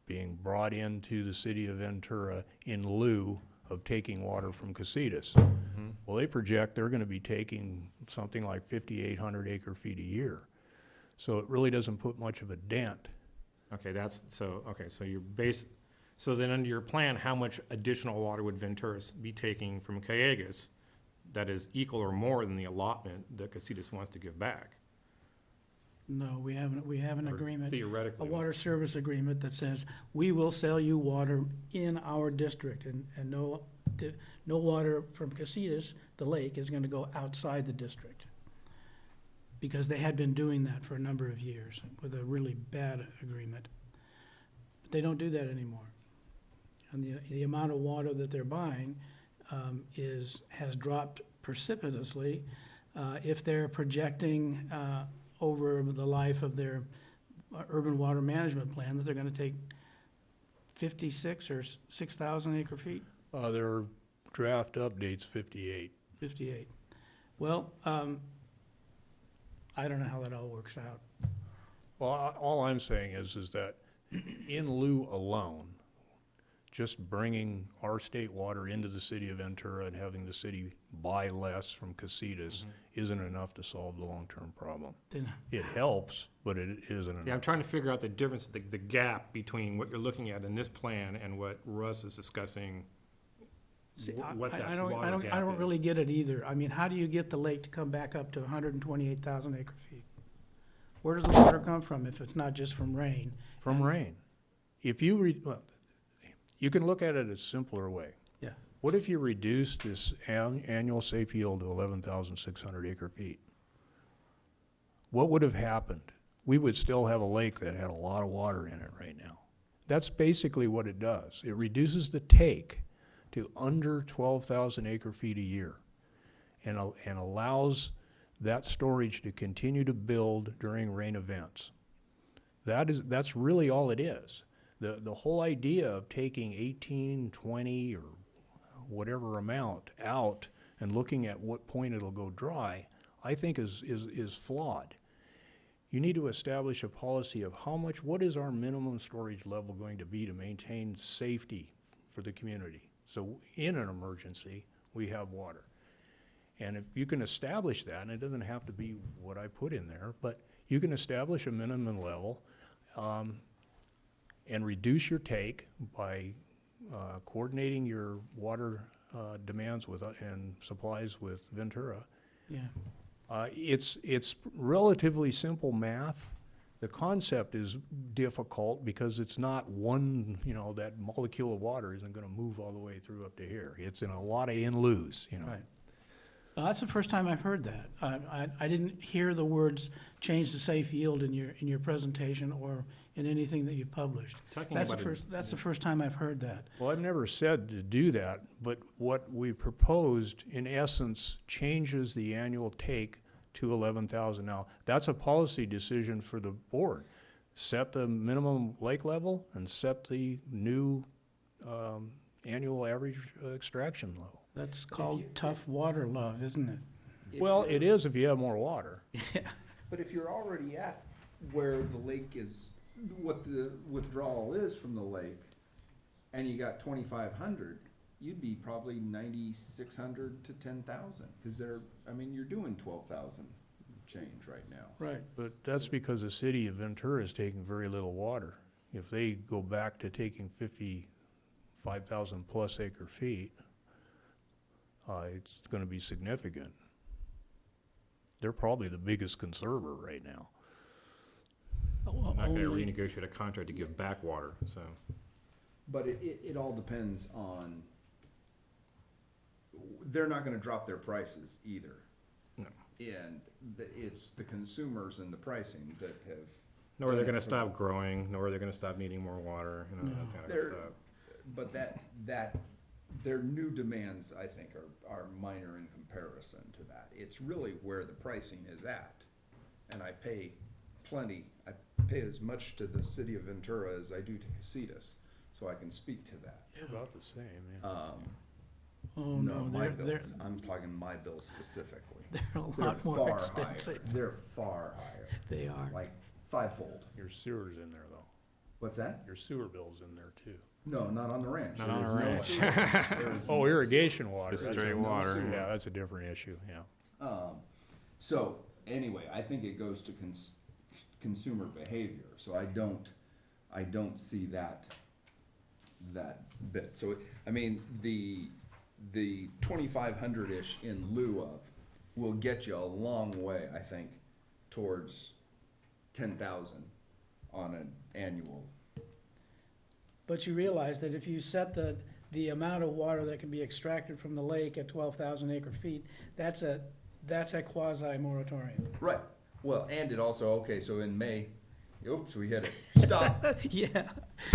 being brought into the city of Ventura in lieu of taking water from Casitas. Well, they project they're gonna be taking something like 5,800 acre feet a year. So it really doesn't put much of a dent. Okay, so then under your plan, how much additional water would Ventura be taking from Kiegas that is equal or more than the allotment that Casitas wants to give back? No, we have an Or agreement, a Theoretically. water service agreement that says, we will sell you water in our district, and no water from Casitas, the lake, is gonna go outside the district. Because they had been doing that for a number of years with a really bad agreement. But they don't do that anymore. And the amount of water that they're buying has dropped precipitously. If they're projecting over the life of their urban water management plan that they're gonna take 56 or 6,000 acre feet? Their draft update's 58. 58. Well, I don't know how that all works out. Well, all I'm saying is that in lieu alone, just bringing our state water into the city of Ventura and having the city buy less from Casitas isn't enough to solve the long-term problem. Then, It helps, but it isn't Yeah, I'm enough. trying to figure out the difference, the gap between what you're looking at in this plan and what Russ is discussing. see, what that I don't, water I don't, gap I don't really is. get it either. I mean, how do you get the lake to come back up to 128,000 acre feet? Where does the water come from if it's not just from rain? From rain. If you well, you can look at it a simpler way. Yeah. What if you reduced this annual safe yield to 11,600 acre feet? What would have happened? We would still have a lake that had a lot of water in it right now. That's basically what it does. It reduces the take to under 12,000 acre feet a year and allows that storage to continue to build during rain events. That's really all it is. The whole idea of taking 18, 20, or whatever amount out and looking at what point it'll go dry, I think is flawed. You need to establish a policy of what is our minimum storage level going to be to maintain safety for the community? So in an emergency, we have water. And if you can establish that, and it doesn't have to be what I put in there, but you can establish a minimum level, and reduce your take by coordinating your water demands and supplies with Ventura. Yeah. It's relatively simple math. The concept is difficult because it's not one, that molecule of water isn't gonna move all the way through up to here. It's in a lot of in-lieux, Right. Well, that's the first time I've heard that. I didn't hear the words change the safe yield in your presentation or in anything that you published. Talking That's the about first, that's the first time I've heard that. Well, I've never said to do that, but what we proposed, in essence, changes the annual take to 11,000. Now, that's a policy decision for the board. Set the minimum lake level and set the new annual average extraction level. That's called tough water love, isn't it? Well, it is if you have more water. But if you're already at where the lake is, what the withdrawal is from the lake, and you got 2,500, you'd be probably 9,600 to 10,000, because you're doing 12,000 change right now. Right. But that's because the city of Ventura is taking very little water. If they go back to taking 55,000 plus acre feet, it's gonna be significant. They're probably the biggest conserver right now. I'm not gonna Only- renegotiate a contract to give back water, so. But it all depends on, they're not gonna drop their prices either. No. And it's the consumers and the pricing that have. Nor are they done it gonna for stop growing, nor are they gonna stop needing more water, that kind of They're- stuff. But their new demands, I think, are minor in comparison to that. It's really where the pricing is at. And I pay as much to the city of Ventura as I do to Casitas, so I can speak to that. About the same, yeah. Oh, no, my they're bills, I'm talking my bills specifically. a They're lot more far expensive. higher. They're far higher, They are. like fivefold. Your sewer's in there though. What's that? Your sewer bill's in there too. No, not on the ranch. Not There on is our no ranch. sewer. There is Oh, no irrigation water. Just that's straight a- water, sewer. Yeah, that's a different issue, yeah. So, anyway, I think it goes to consumer behavior, so I don't see that bit. So, I mean, the 2,500-ish in lieu of will get you a long way, I think, towards 10,000 on an annual. But you realize that if you set the amount of water that can be extracted from the lake at 12,000 acre feet, that's a quasi moratorium. Right, well, and it also, okay, so in May, oops, we hit it, stop, Yeah.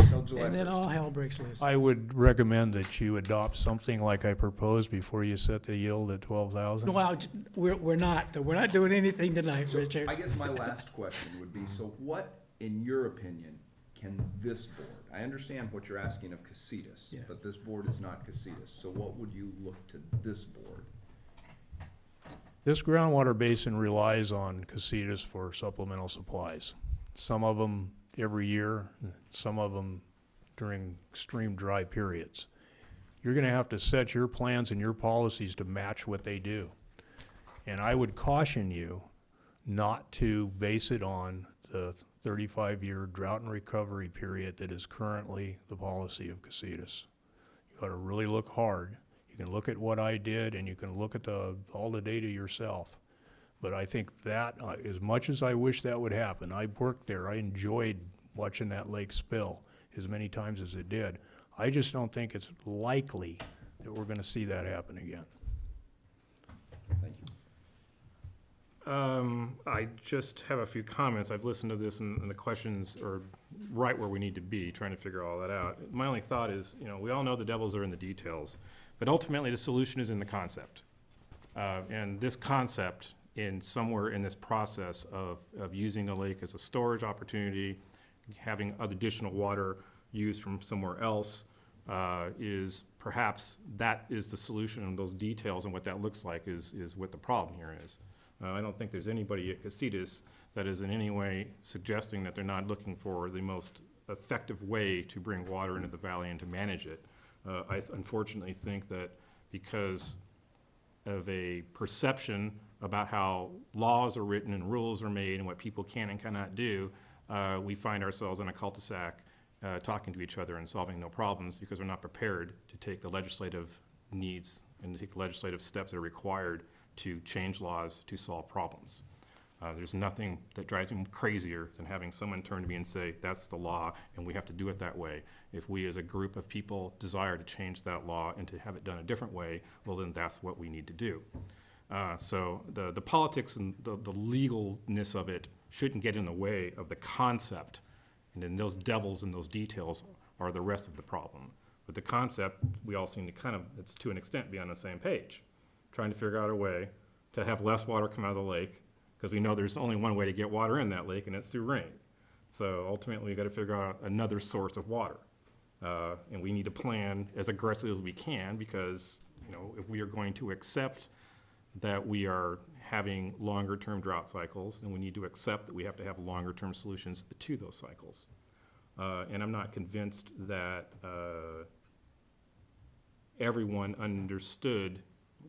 till July 1st. And then all hell breaks loose. I would recommend that you adopt something like I proposed before you set the yield at 12,000. Well, we're not doing anything tonight, So Richard. I guess my last question would be, so what in your opinion, can this board, I understand what you're asking of Casitas, Yeah. but this board is not Casitas, so what would you look to this board? This groundwater basin relies on Casitas for supplemental supplies. Some of them every year, some of them during extreme dry periods. You're gonna have to set your plans and your policies to match what they do. And I would caution you not to base it on the 35-year drought and recovery period that is currently the policy of Casitas. You ought to really look hard. You can look at what I did, and you can look at all the data yourself. But I think that, as much as I wish that would happen, I worked there, I enjoyed watching that lake spill as many times as it did. I just don't think it's likely that we're gonna see that happen again. Thank you. I just have a few comments. I've listened to this and the questions are right where we need to be, trying to figure all that out. My only thought is, we all know the devils are in the details, but ultimately the solution is in the concept. And this concept somewhere in this process of using the lake as a storage opportunity, having additional water used from somewhere else, is perhaps that is the solution, and those details and what that looks like is what the problem here is. I don't think there's anybody at Casitas that is in any way suggesting that they're not looking for the most effective way to bring water into the valley and to manage it. I unfortunately think that because of a perception about how laws are written and rules are made and what people can and cannot do, we find ourselves in a cul-de-sac talking to each other and solving no problems because we're not prepared to take the legislative needs and to take the legislative steps that are required to change laws to solve problems. There's nothing that drives me crazier than having someone turn to me and say, that's the law and we have to do it that way. If we as a group of people desire to change that law and to have it done a different way, well then that's what we need to do. So the politics and the legalness of it shouldn't get in the way of the concept. And then those devils and those details are the rest of the problem. But the concept, we all seem to it's to an extent be on the same page, trying to figure out a way to have less water come out of the lake, because we know there's only one way to get water in that lake, and it's through rain. So ultimately, we've got to figure out another source of water. And we need to plan as aggressively as we can, because if we are going to accept that we are having longer-term drought cycles, then we need to accept that we have to have longer-term solutions to those cycles. And I'm not convinced that everyone understood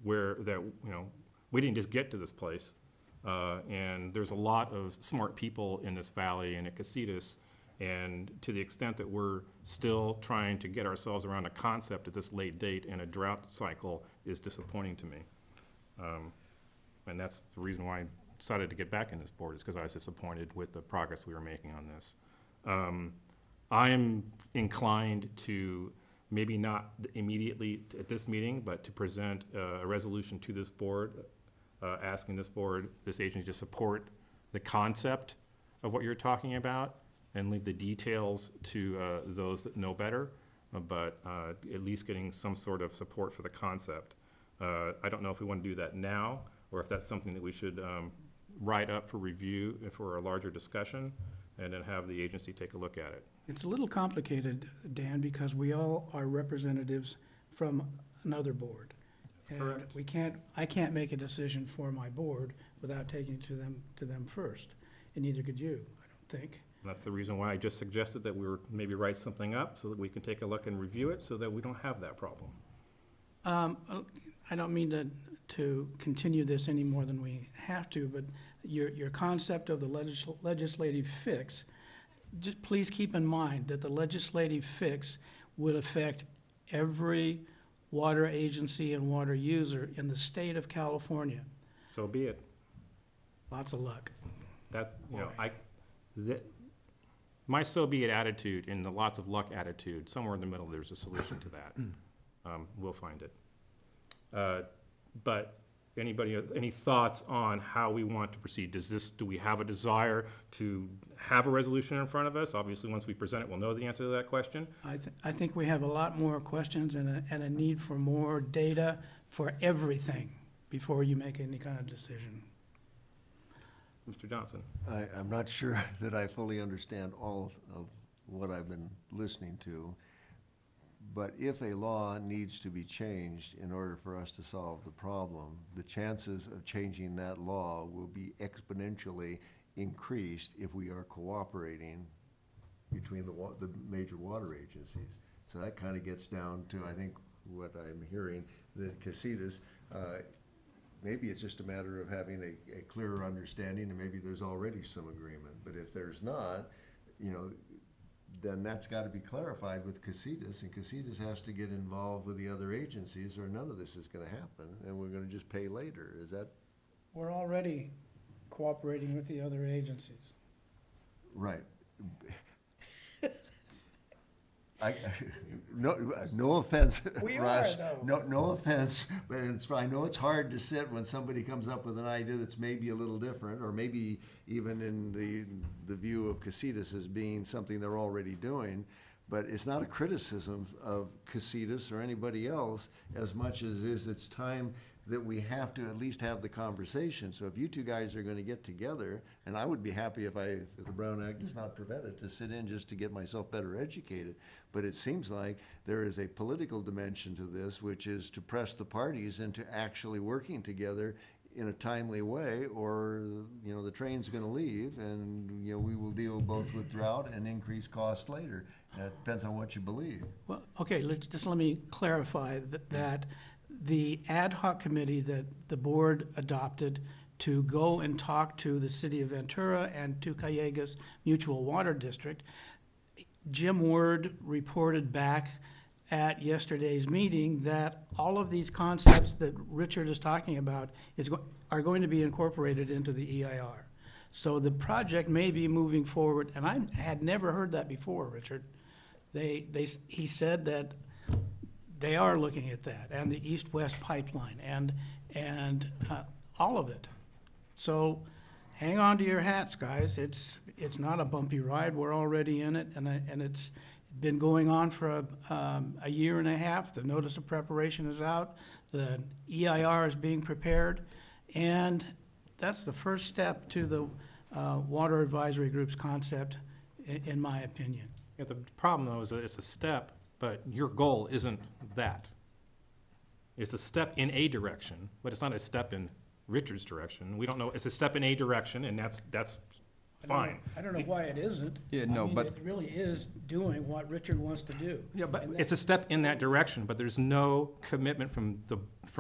we didn't just get to this place. And there's a lot of smart people in this valley and at Casitas, and to the extent that we're still trying to get ourselves around a concept at this late date in a drought cycle is disappointing to me. And that's the reason why I decided to get back in this board, is because I was disappointed with the progress we were making on this. I am inclined to maybe not immediately at this meeting, but to present a resolution to this board, asking this agency to support the concept of what you're talking about and leave the details to those that know better, but at least getting some sort of support for the concept. I don't know if we want to do that now, or if that's something that we should write up for review for a larger discussion, and then have the agency take a look at it. It's a little complicated, Dan, because we all are representatives from another board. That's correct. I can't make a decision for my board without taking it to them first, and neither could you, I don't think. And that's the reason why I just suggested that we were maybe write something up so that we can take a look and review it so that we don't have that problem. I don't mean to continue this any more than we have to, but your concept of the legislative fix, just please keep in mind that the legislative fix would affect every water agency and water user in the state of California. So be it. Lots of luck. That's, my so be it attitude and the lots of luck attitude, somewhere in the middle, there's a solution to that. We'll find it. But anybody, any thoughts on how we want to proceed? Do we have a desire to have a resolution in front of us? Obviously, once we present it, we'll know the answer to that question. I think we have a lot more questions and a need for more data for everything before you make any kind of decision. Mr. Johnson? I'm not sure that I fully understand all of what I've been listening to, but if a law needs to be changed in order for us to solve the problem, the chances of changing that law will be exponentially increased if we are cooperating between the major water agencies. So that kind of gets down to, I think, what I'm hearing, that Casitas, maybe it's just a matter of having a clearer understanding, and maybe there's already some agreement. But if there's not, then that's got to be clarified with Casitas, and Casitas has to get involved with the other agencies, or none of this is going to happen, and we're going to just pay later. Is that We're already cooperating with the other agencies. right? No offense, We are, Russ. though. No offense, but I know it's hard to sit when somebody comes up with an idea that's maybe a little different, or maybe even in the view of Casitas as being something they're already doing. But it's not a criticism of Casitas or anybody else as much as it's time that we have to at least have the conversation. So if you two guys are gonna get together, and I would be happy if the Brown Act does not prevent it, to sit in just to get myself better educated. But it seems like there is a political dimension to this, which is to press the parties into actually working together in a timely way, or, the train's gonna leave, and, we will deal both with drought and increased costs later. It depends on what you believe. Well, okay, let me clarify that the ad hoc committee that the board adopted to go and talk to the city of Ventura and to Callegas Mutual Water District, Jim Word reported back at yesterday's meeting that all of these concepts that Richard is talking about are going to be incorporated into the EIR. So the project may be moving forward, and I had never heard that before, Richard. He said that they are looking at that, and the east-west pipeline, and all of it. So hang on to your hats, guys. It's not a bumpy ride. We're already in it, and it's been going on for a year and a half. The notice of preparation is out. The EIR is being prepared, and that's the first step to the Water Advisory Group's concept, in my opinion. Yeah, the problem, though, is that it's a step, but your goal isn't that. It's a step in a direction, but it's not a step in Richard's direction. We don't know, it's a step in a direction, and that's fine. I don't know why it isn't. Yeah, no, but- It really is doing what Richard wants to do. Yeah, but And it's a step in that direction, but there's no commitment from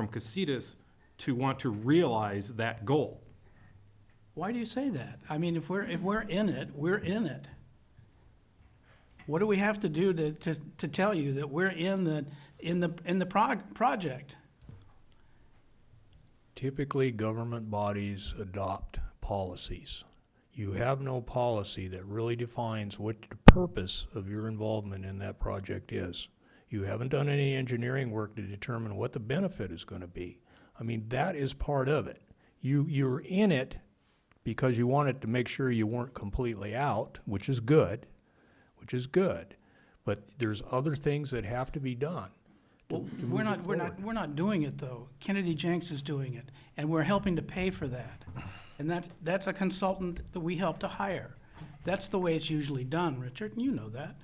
Casitas to want to realize that goal. Why do you say that? I mean, if we're in it, we're in it. What do we have to do to tell you that we're in the project? Typically, government bodies adopt policies. You have no policy that really defines what the purpose of your involvement in that project is. You haven't done any engineering work to determine what the benefit is going to be. I mean, that is part of it. You're in it because you wanted to make sure you weren't completely out, which is good. But there's other things that have to be done. Well, we're not doing it, though. Kennedy Jenks is doing it, and we're helping to pay for that. And that's a consultant that we help to hire. That's the way it's usually done, Richard, and you know that.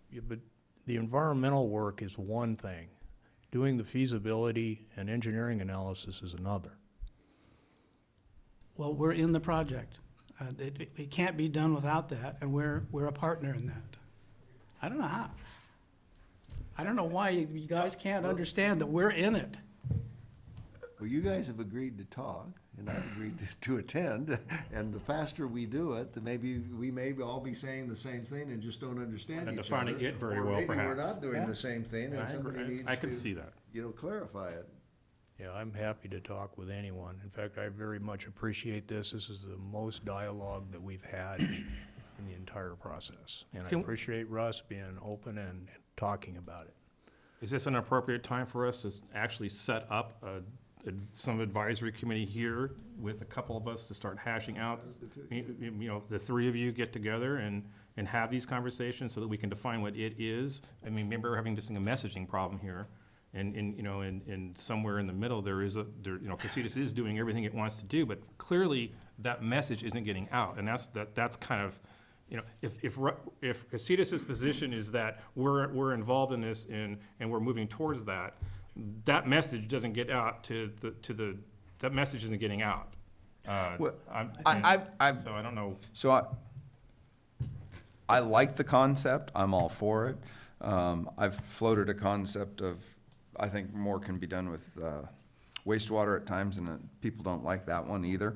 Yeah, but the environmental work is one thing. Doing the feasibility and engineering analysis is another. Well, we're in the project. It can't be done without that, and we're a partner in that. I don't know how. I don't know why you guys can't understand that we're in it. Well, you guys have agreed to talk, and I've agreed to attend, and the faster we do it, we may all be saying the same thing and just don't understand And each defining other. it very or well, maybe we're perhaps. not doing Yeah. the same thing, and somebody needs I can to, see that. clarify it. Yeah, I'm happy to talk with anyone. In fact, I very much appreciate this. This is the most dialogue that we've had in the entire process. And I Can- appreciate Russ being open and talking about it. Is this an appropriate time for us to actually set up some advisory committee here with a couple of us to start hashing out? The three of you get together and have these conversations so that we can define what it is. I mean, maybe we're having just a messaging problem here. And, you know, and somewhere in the middle, you know, Casitas is doing everything it wants to do, but clearly that message isn't getting out. And that's kind of, you know, if Casitas' position is that we're involved in this and we're moving towards that, that message doesn't get out that message isn't getting out. Well, So I don't know. So I like the concept. I'm all for it. I've floated a concept of, I think more can be done with wastewater at times, and people don't like that one either.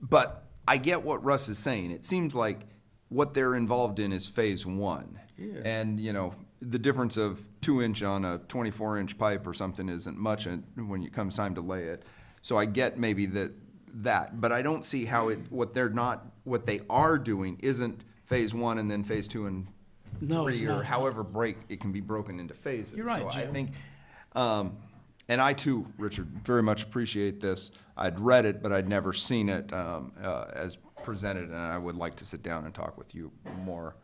But I get what Russ is saying. It seems like what they're involved in is phase one. Yeah. And, you know, the difference of 2-inch on a 24-inch pipe or something isn't much when it comes time to lay it. So I get maybe that, but I don't see how what they are doing isn't phase one and then phase two and No, it's three, or not. however it can be broken into phases. You're right, So I Jim. think, and I too, Richard, very much appreciate this. I'd read it, but I'd never seen it as presented, and I would like to sit down and talk with you more.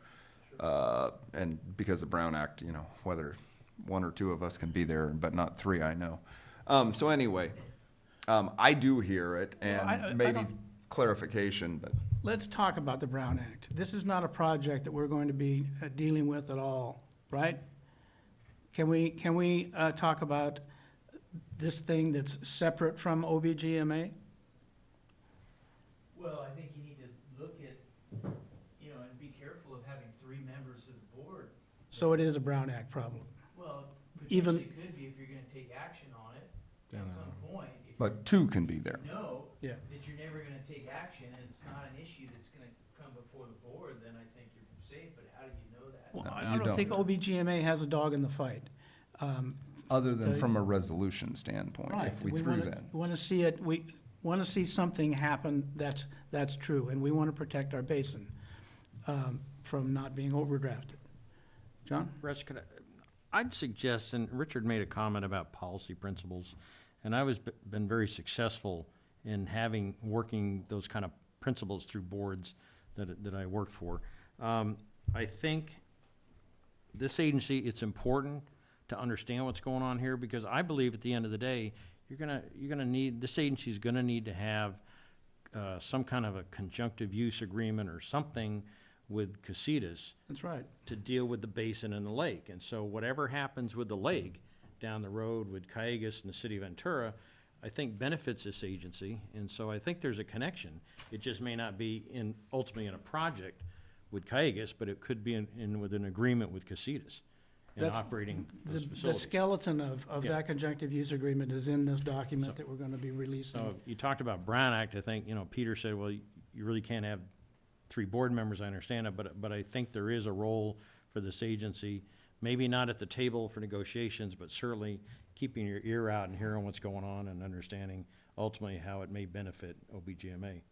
And because of Brown Act, you know, whether one or two of us can be there, but not three, I know. So anyway, I do hear it, and I maybe don't- clarification, but. Let's talk about the Brown Act. This is not a project that we're going to be dealing with at all, right? Can we talk about this thing that's separate from OBGMA? Well, I think you need to look at, you know, and be careful of having 3 members of the board. So it is a Brown Act problem. Well, Even- potentially it could be if you're gonna take action on it Down at the some point. If But two can be there. you know Yeah. that you're never gonna take action and it's not an issue that's gonna come before the board, then I think you're safe, but how do you know that? Well, No, I you don't don't. think OBGMA has a dog in the fight. Other than So- from a resolution standpoint, Right. if we threw that. We want to see it, we want to see something happen that's true, and we want to protect our basin from not being overdrafted. John? Russ, I'd suggest, and Richard made a comment about policy principles, and I was been very successful in working those kind of principles through boards that I worked for. I think this agency, it's important to understand what's going on here, because I believe at the end of the day, this agency's gonna need to have some kind of a conjunctive use agreement or something with Casitas That's right. to deal with the basin and the lake. And so whatever happens with the lake down the road with Cayugas and the city of Ventura, I think benefits this agency. And so I think there's a connection. It just may not be ultimately in a project with Cayugas, but it could be with an agreement with Casitas in That's operating those The facilities. skeleton of Yeah. that conjunctive use agreement is in this document that we're going to be releasing. So you talked about Brown Act. I think, you know, Peter said, well, you really can't have 3 board members. I understand it, but I think there is a role for this agency, maybe not at the table for negotiations, but certainly keeping your ear out and hearing what's going on and understanding ultimately how it may benefit OBGMA.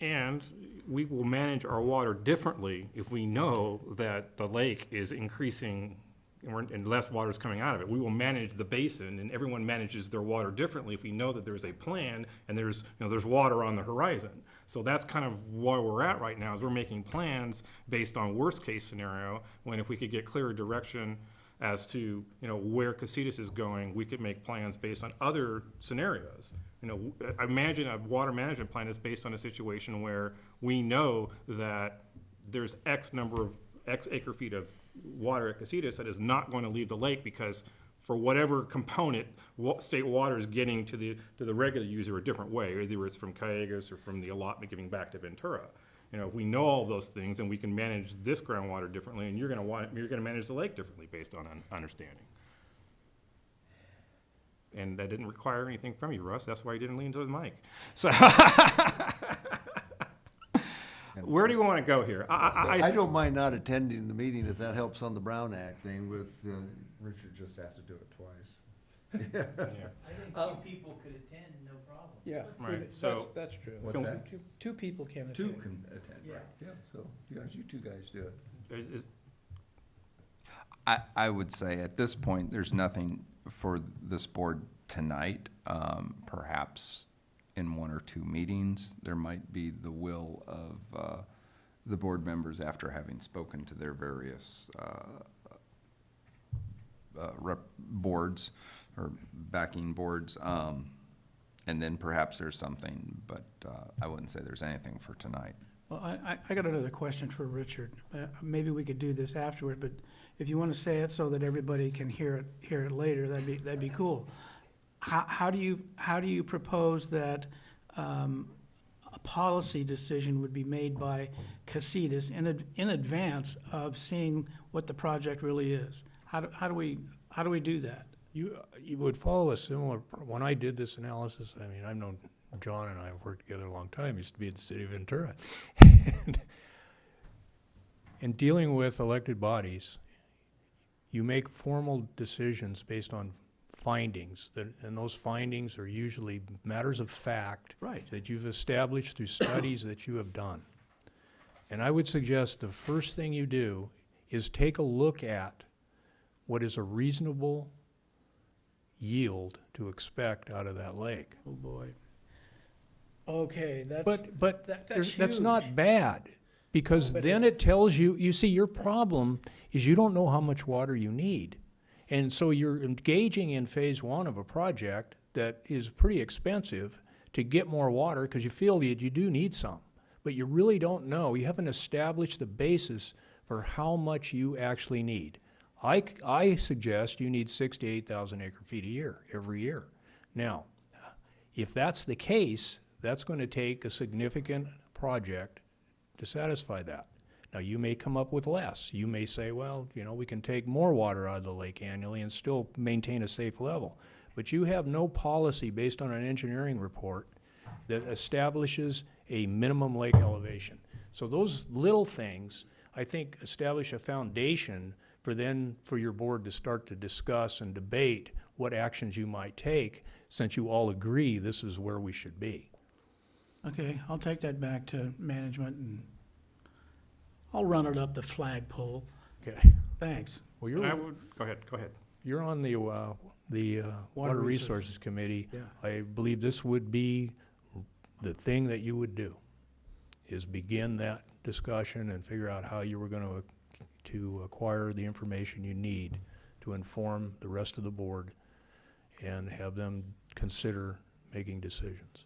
And we will manage our water differently if we know that the lake is increasing and less water is coming out of it. We will manage the basin, and everyone manages their water differently if we know that there's a plan and there's water on the horizon. So that's kind of where we're at right now, is we're making plans based on worst-case scenario, when if we could get clearer direction as to, you know, where Casitas is going, we could make plans based on other scenarios. You know, I imagine a water management plan is based on a situation where we know that there's X acre feet of water at Casitas that is not going to leave the lake because for whatever component, state water is getting to the regular user a different way, either it's from Cayugas or from the allotment giving back to Ventura. You know, if we know all those things, and we can manage this groundwater differently, and you're gonna manage the lake differently based on understanding. And that didn't require anything from you, Russ. That's why you didn't lean to the mic. So, where do you want to go here? I don't mind not attending the meeting if that helps on the Brown Act thing with, Richard just has to do it twice. Yeah. I think 2 people could attend, no problem. Yeah, Right, so- that's true. What's that? Two people can attend. Two can attend, Yeah. right? yeah, so, you 2 guys do it. I would say at this point, there's nothing for this board tonight. Perhaps in 1 or 2 meetings, there might be the will of the board members after having spoken to their various boards or backing boards. And then perhaps there's something, but I wouldn't say there's anything for tonight. Well, I got another question for Richard. Maybe we could do this afterward, but if you want to say it so that everybody can hear it later, that'd be cool. How do you propose that a policy decision would be made by Casitas in advance of seeing what the project really is? How do we do that? You would follow a similar, when I did this analysis, I mean, I've known John and I have worked together a long time, used to be at the city of Ventura. And in dealing with elected bodies, you make formal decisions based on findings, and those findings are usually matters of fact Right. that you've established through studies that you have done. And I would suggest the first thing you do is take a look at what is a reasonable yield to expect out of that lake. Oh, boy. Okay, that's. But that's that's huge. not bad, because But then it's- it tells you, you see, your problem is you don't know how much water you need. And so you're engaging in phase one of a project that is pretty expensive to get more water because you feel that you do need some. But you really don't know. You haven't established the basis for how much you actually need. I suggest you need 6 to 8,000 acre feet a year, every year. Now, if that's the case, that's going to take a significant project to satisfy that. Now, you may come up with less. You may say, well, you know, we can take more water out of the lake annually and still maintain a safe level. But you have no policy based on an engineering report that establishes a minimum lake elevation. So those little things, I think, establish a foundation for your board to start to discuss and debate what actions you might take, since you all agree this is where we should be. Okay, I'll take that back to management and I'll run it up the flagpole. Okay. Thanks. Well, And I would, go ahead. you're on the Water Resources Committee. Yeah. I believe this would be the thing that you would do, is begin that discussion and figure out how you were going to acquire the information you need to inform the rest of the board and have them consider making decisions.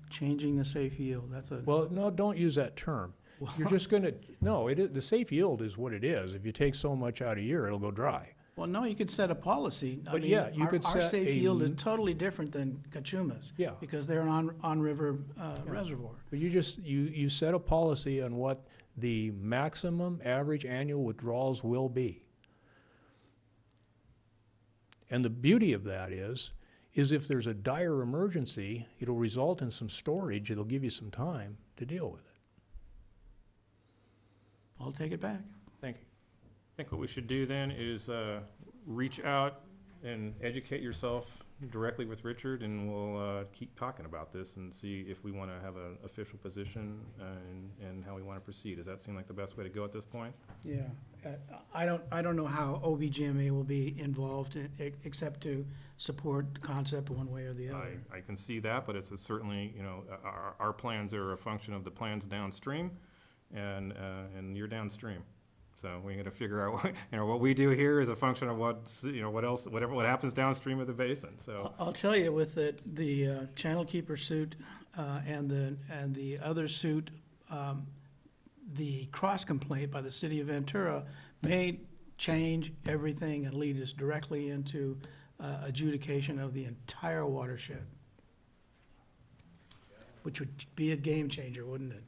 Changing the safe yield, that's a. Well, no, don't use that term. You're just gonna, no, the safe yield is what it is. If you take so much out a year, it'll go dry. Well, no, you could set a policy. I But mean, yeah, you our- could Our set safe a yield is n- totally different than Cachuma's. Yeah. Because they're an on-river reservoir. But you set a policy on what the maximum average annual withdrawals will be. And the beauty of that is if there's a dire emergency, it'll result in some storage, it'll give you some time to deal with it. I'll take it back. Thank you. I think what we should do then is reach out and educate yourself directly with Richard, and we'll keep talking about this and see if we want to have an official position and how we want to proceed. Does that seem like the best way to go at this point? Yeah. I don't know how OBGMA will be involved except to support the concept one way or the other. I can see that, but it's certainly, you know, our plans are a function of the plans downstream, and you're downstream. So we got to figure out, what we do here is a function of what happens downstream of the basin. So I'll tell you, with the Channel Keeper suit and the other suit, the cross complaint by the city of Ventura may change everything and lead us directly into adjudication of the entire watershed, which would be a game changer, wouldn't it?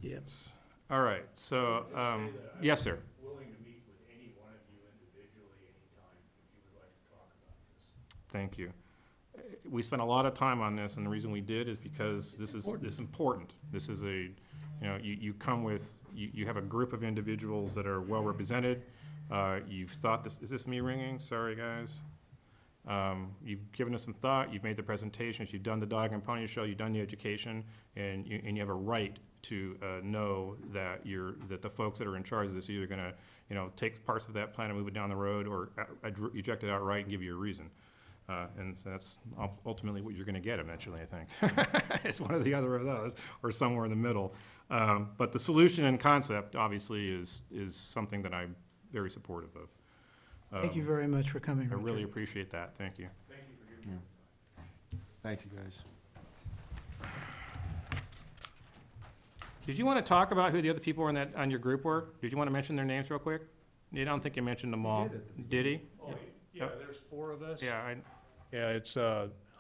Yes. all right. So yes, sir. Willing to meet with any one of you individually anytime if you would like to talk about this. Thank you. We spent a lot of time on this, and the reason we did is because this is important. This is you come with, you have a group of individuals that are well represented. You've thought this, is this me ringing? Sorry, guys. You've given us some thought, you've made the presentations, you've done the dog and pony show, you've done the education, and you have a right to know that the folks that are in charge of this are either gonna, take parts of that plan and move it down the road, or reject it outright and give you a reason. And so that's ultimately what you're gonna get eventually, I think. It's one or the other of those, or somewhere in the middle. But the solution and concept, obviously, is something that I'm very supportive of. Thank you very much for coming, I Richard. really appreciate that, thank you. Thank you, guys. Did you want to talk about who the other people were on your group were? Did you want to mention their names real quick? You don't think you mentioned them all. Did he? Yeah, there's 4 of us. Yeah, Yeah, it's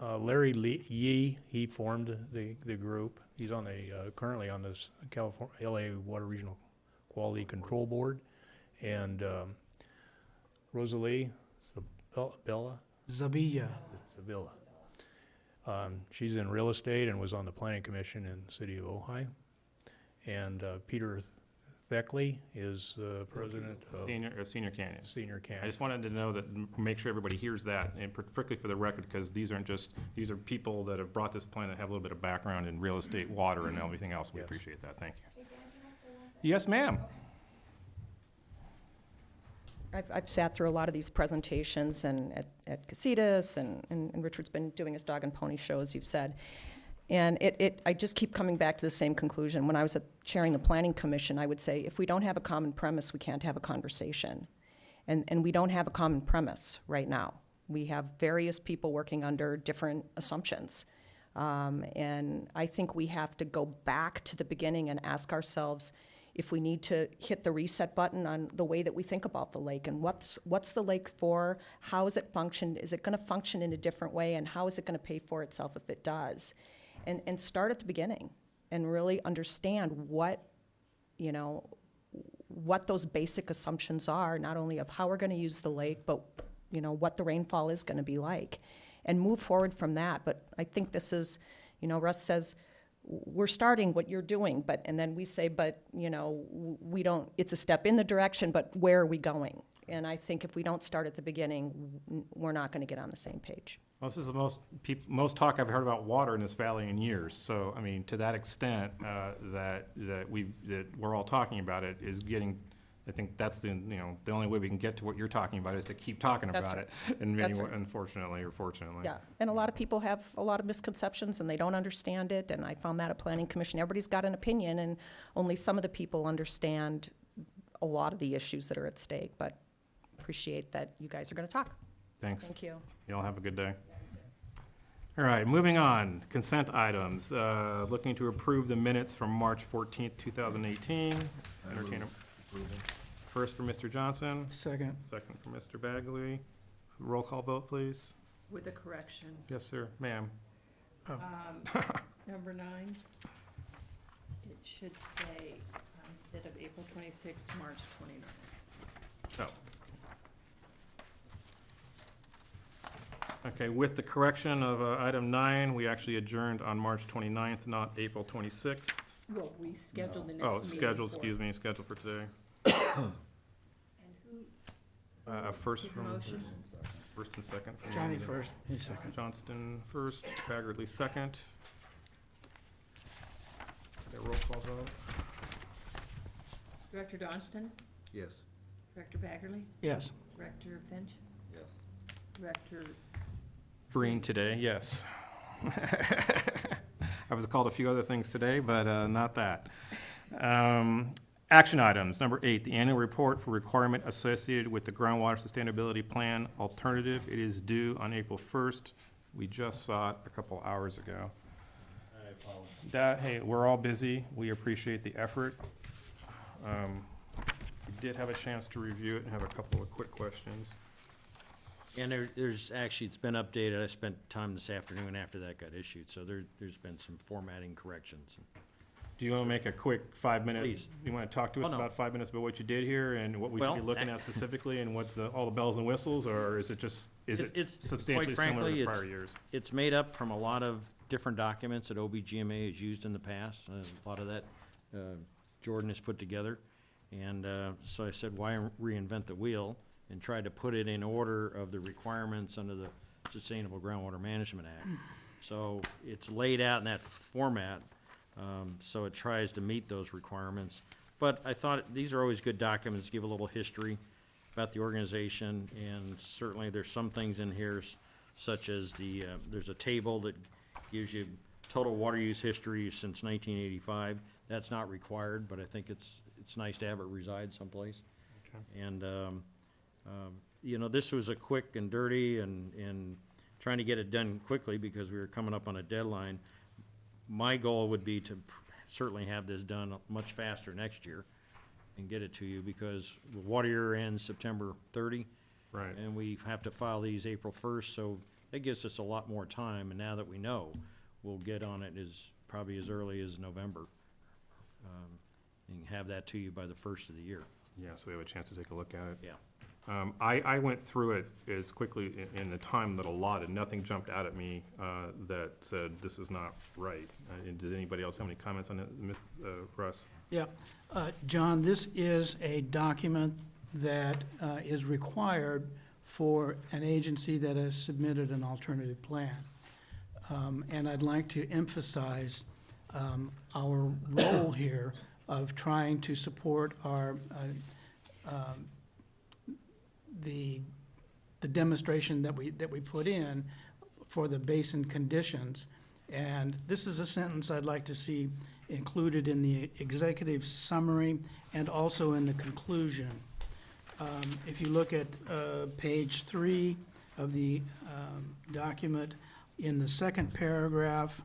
Larry Yee. He formed the group. He's on currently on this California LA Water Regional Quality Control Board, and Rosalie Bella Zabilla. Sevilla. She's in real estate and was on the planning commission in the city of Ojai. And Peter Theckley is president of Senior Canyon. Senior I Canyon. just wanted to know that, make sure everybody hears that, and particularly for the record, because these are people that have brought this plan that have a little bit of background in real estate, water, and everything else. We Yes. appreciate that, thank you. Yes, ma'am. I've sat through a lot of these presentations and at Casitas, and Richard's been doing his dog and pony shows, you've said. And I just keep coming back to the same conclusion. When I was chairing the Planning Commission, I would say, if we don't have a common premise, we can't have a conversation. And we don't have a common premise right now. We have various people working under different assumptions. And I think we have to go back to the beginning and ask ourselves if we need to hit the reset button on the way that we think about the lake, and what's the lake for, how is it function, is it gonna function in a different way, and how is it gonna pay for itself if it does? And start at the beginning and really understand what those basic assumptions are, not only of how we're gonna use the lake, but what the rainfall is gonna be like, and move forward from that. But I think this is, Russ says, we're starting what you're doing, and then we say, we don't, it's a step in the direction, but where are we going? And I think if we don't start at the beginning, we're not gonna get on the same page. Well, this is the most talk I've heard about water in this valley in years. So, I mean, to that extent, that we're all talking about it is getting, I think that's the only way we can get to what you're talking about is to keep talking That's about right. it. And That's maybe, right. unfortunately or fortunately. Yeah, and a lot of people have a lot of misconceptions and they don't understand it, and I found that at Planning Commission. Everybody's got an opinion, and only some of the people understand a lot of the issues that are at stake, but appreciate that you guys are gonna talk. Thanks. Thank you. Y'all have a good day. All right, moving on. Consent items. Looking to approve the minutes from March 14th, 2018. Entertain a first for Mr. Johnson, Second. second for Mr. Bagley. Roll call vote, please. With a correction. Yes, sir. Ma'am. Number 9, it should say, instead of April 26th, March 29th. Oh. Okay, with the correction of item 9, we actually adjourned on March 29th, not April 26th. Well, we scheduled the next Oh, meeting. scheduled, excuse me, scheduled for today. And who First did the from, motion? first and second from. Johnny first, he's second. Johnston first, Baggerly second. Okay, roll call vote. Director Johnston? Yes. Director Baggerly? Yes. Director Finch? Yes. Director, Breen today, yes. I was called a few other things today, but not that. Action items, number 8, the annual report for requirement associated with the groundwater sustainability plan alternative. It is due on April 1st. We just saw it a couple hours ago. Hey, we're all busy. We appreciate the effort. We did have a chance to review it and have a couple of quick questions. And there's actually, it's been updated. I spent time this afternoon after that got issued, so there's been some formatting corrections. Do you want to make a quick 5-minute? Please. You want to talk to us Oh, no. about 5 minutes about what you did here and what we should be Well, looking at specifically and what's all the bells and whistles, or is it just, It's- substantially quite similar frankly, to prior years? It's made up from a lot of different documents that OBGMA has used in the past. A lot of that Jordan has put together. And so I said, why reinvent the wheel? And tried to put it in order of the requirements under the Sustainable Groundwater Management Act. So it's laid out in that format, so it tries to meet those requirements. But I thought these are always good documents, give a little history about the organization, and certainly there's some things in here such as there's a table that gives you total water use history since 1985. That's not required, but I think it's nice to have it reside someplace. Okay. And you know, this was a quick and dirty and trying to get it done quickly because we were coming up on a deadline. My goal would be to certainly have this done much faster next year and get it to you, because the water year ends September 30. Right. And we have to file these April 1st, so that gives us a lot more time, and now that we know, we'll get on it probably as early as November. And have that to you by the 1st of the year. Yeah, so we have a chance to take a look at it. Yeah. I went through it as quickly in the time that allotted. Nothing jumped out at me that said this is not right. Did anybody else have any comments on it, Russ? Yeah. John, this is a document that is required for an agency that has submitted an alternative plan. And I'd like to emphasize our role here of trying to support our, the demonstration that we put in for the basin conditions. And this is a sentence I'd like to see included in the executive summary and also in the conclusion. If you look at page 3 of the document, in the second paragraph,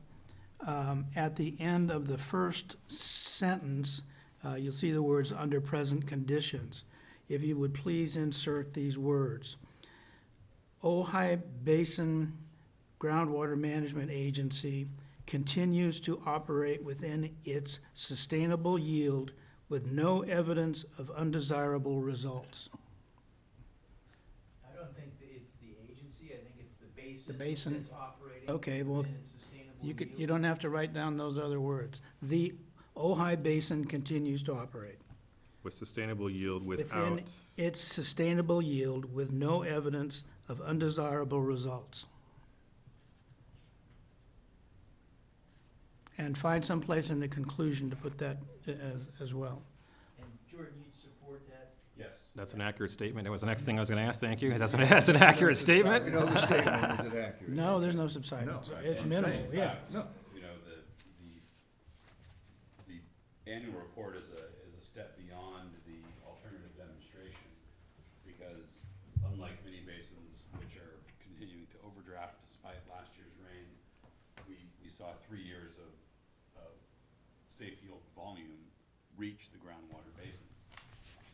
at the end of the first sentence, you'll see the words "under present conditions." If you would please insert these words. Ojai Basin Groundwater Management Agency continues to operate within its sustainable yield with no evidence of undesirable results. I don't think that it's the agency, I think it's the basin. The basin? That's operating Okay, well, within its sustainable yield. You don't have to write down those other words. The Ojai Basin continues to operate With sustainable yield without, within its sustainable yield with no evidence of undesirable results. And find some place in the conclusion to put that as well. And Jordan, you'd support that? Yes. that's an accurate statement. That was the next thing I was gonna ask, thank you. That's an accurate statement? We know the statement, is it accurate? No, there's no subsidence. No, It's minimal, yeah. No. You know, the annual report is a step beyond the alternative demonstration, because unlike many basins which are continuing to overdraft despite last year's rains, we saw 3 years of safe yield volume reach the groundwater basin,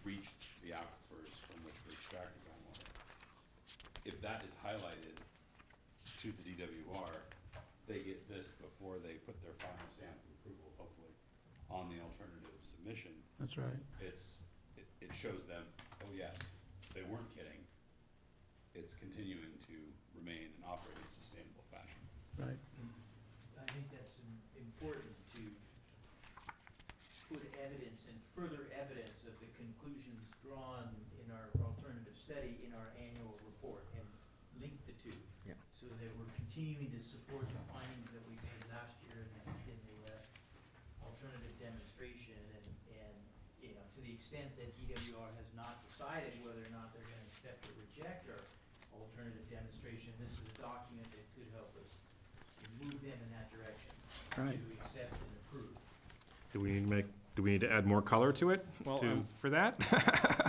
reach the aquifers from which we extract the groundwater. If that is highlighted to the DWR, they get this before they put their final stamp of approval, hopefully, on the alternative submission. That's right. It shows them, oh yes, they weren't kidding. It's continuing to remain and operate in a sustainable fashion. Right. I think that's important to put evidence and further evidence of the conclusions drawn in our alternative study in our annual report and link the two. Yeah. So that we're continuing to support the findings that we made last year in the alternative demonstration, and, you know, to the extent that DWR has not decided whether or not they're gonna accept or reject our alternative demonstration, this is a document that could help us move them in that direction. Right. To accept and approve. Do we need to add more color to it, Well, for that?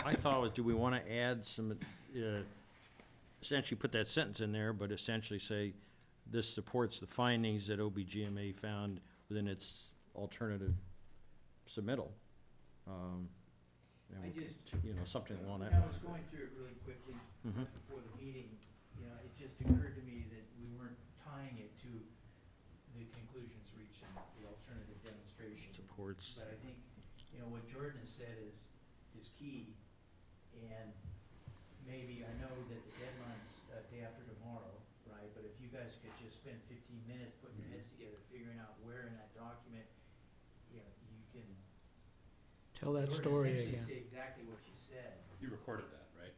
I thought was, do we want to add some, essentially put that sentence in there, but essentially say, this supports the findings that OBGMA found within its alternative submittal. And I we just- could, you know, something along that I line. was going through it really quickly Mhm. before the meeting, you know, it just occurred to me that we weren't tying it to the conclusions reached in the alternative demonstration. Supports, But I think, you know, what Jordan has said is key, and maybe, I know that the deadline's day after tomorrow, right? But if you guys could just spend 15 minutes putting your heads together, figuring out where in that document, you know, you can. Tell that Jordan story essentially again. say exactly what you said. You recorded that, right?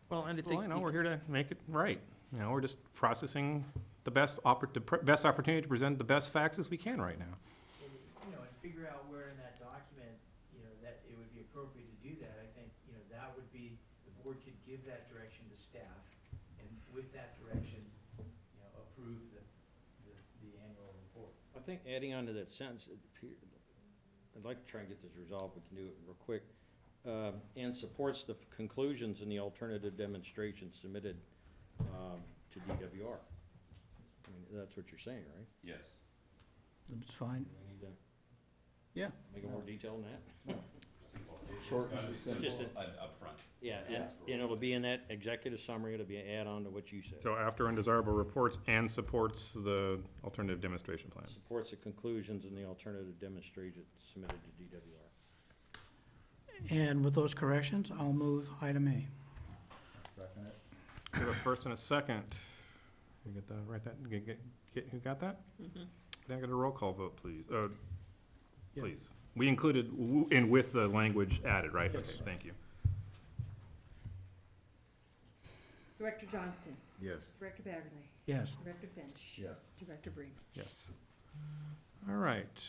well, and I Well, think. you know, we're here to make it right. You know, we're just processing the best opportunity to present the best facts as we can right now. And, you know, and figure out where in that document, you know, that it would be appropriate to do that. I think, you know, that would be, the board could give that direction to staff, and with that direction, you know, approve the annual report. I think adding on to that sentence, I'd like to try and get this resolved, we can do it real quick. and supports the conclusions in the alternative demonstration submitted to DWR. I mean, that's what you're saying, right? Yes. It's fine. Do we need to Yeah. make it more detailed than that? Short and succinct. Just upfront. Yeah, and it'll be in that executive summary, it'll be an add-on to what you said. So after undesirable reports and supports the alternative demonstration plan. Supports the conclusions in the alternative demonstration submitted to DWR. And with those corrections, I'll move item A. Second it. We have a first and a second. You get that, right, who got that? Can I get a roll call vote, please? Yeah. Please. We included in with the language added, right? Yes. Okay, thank you. Director Johnston, Yes. Director Baggerly, Yes. Director Finch. Yes. Director Breen. Yes. All right,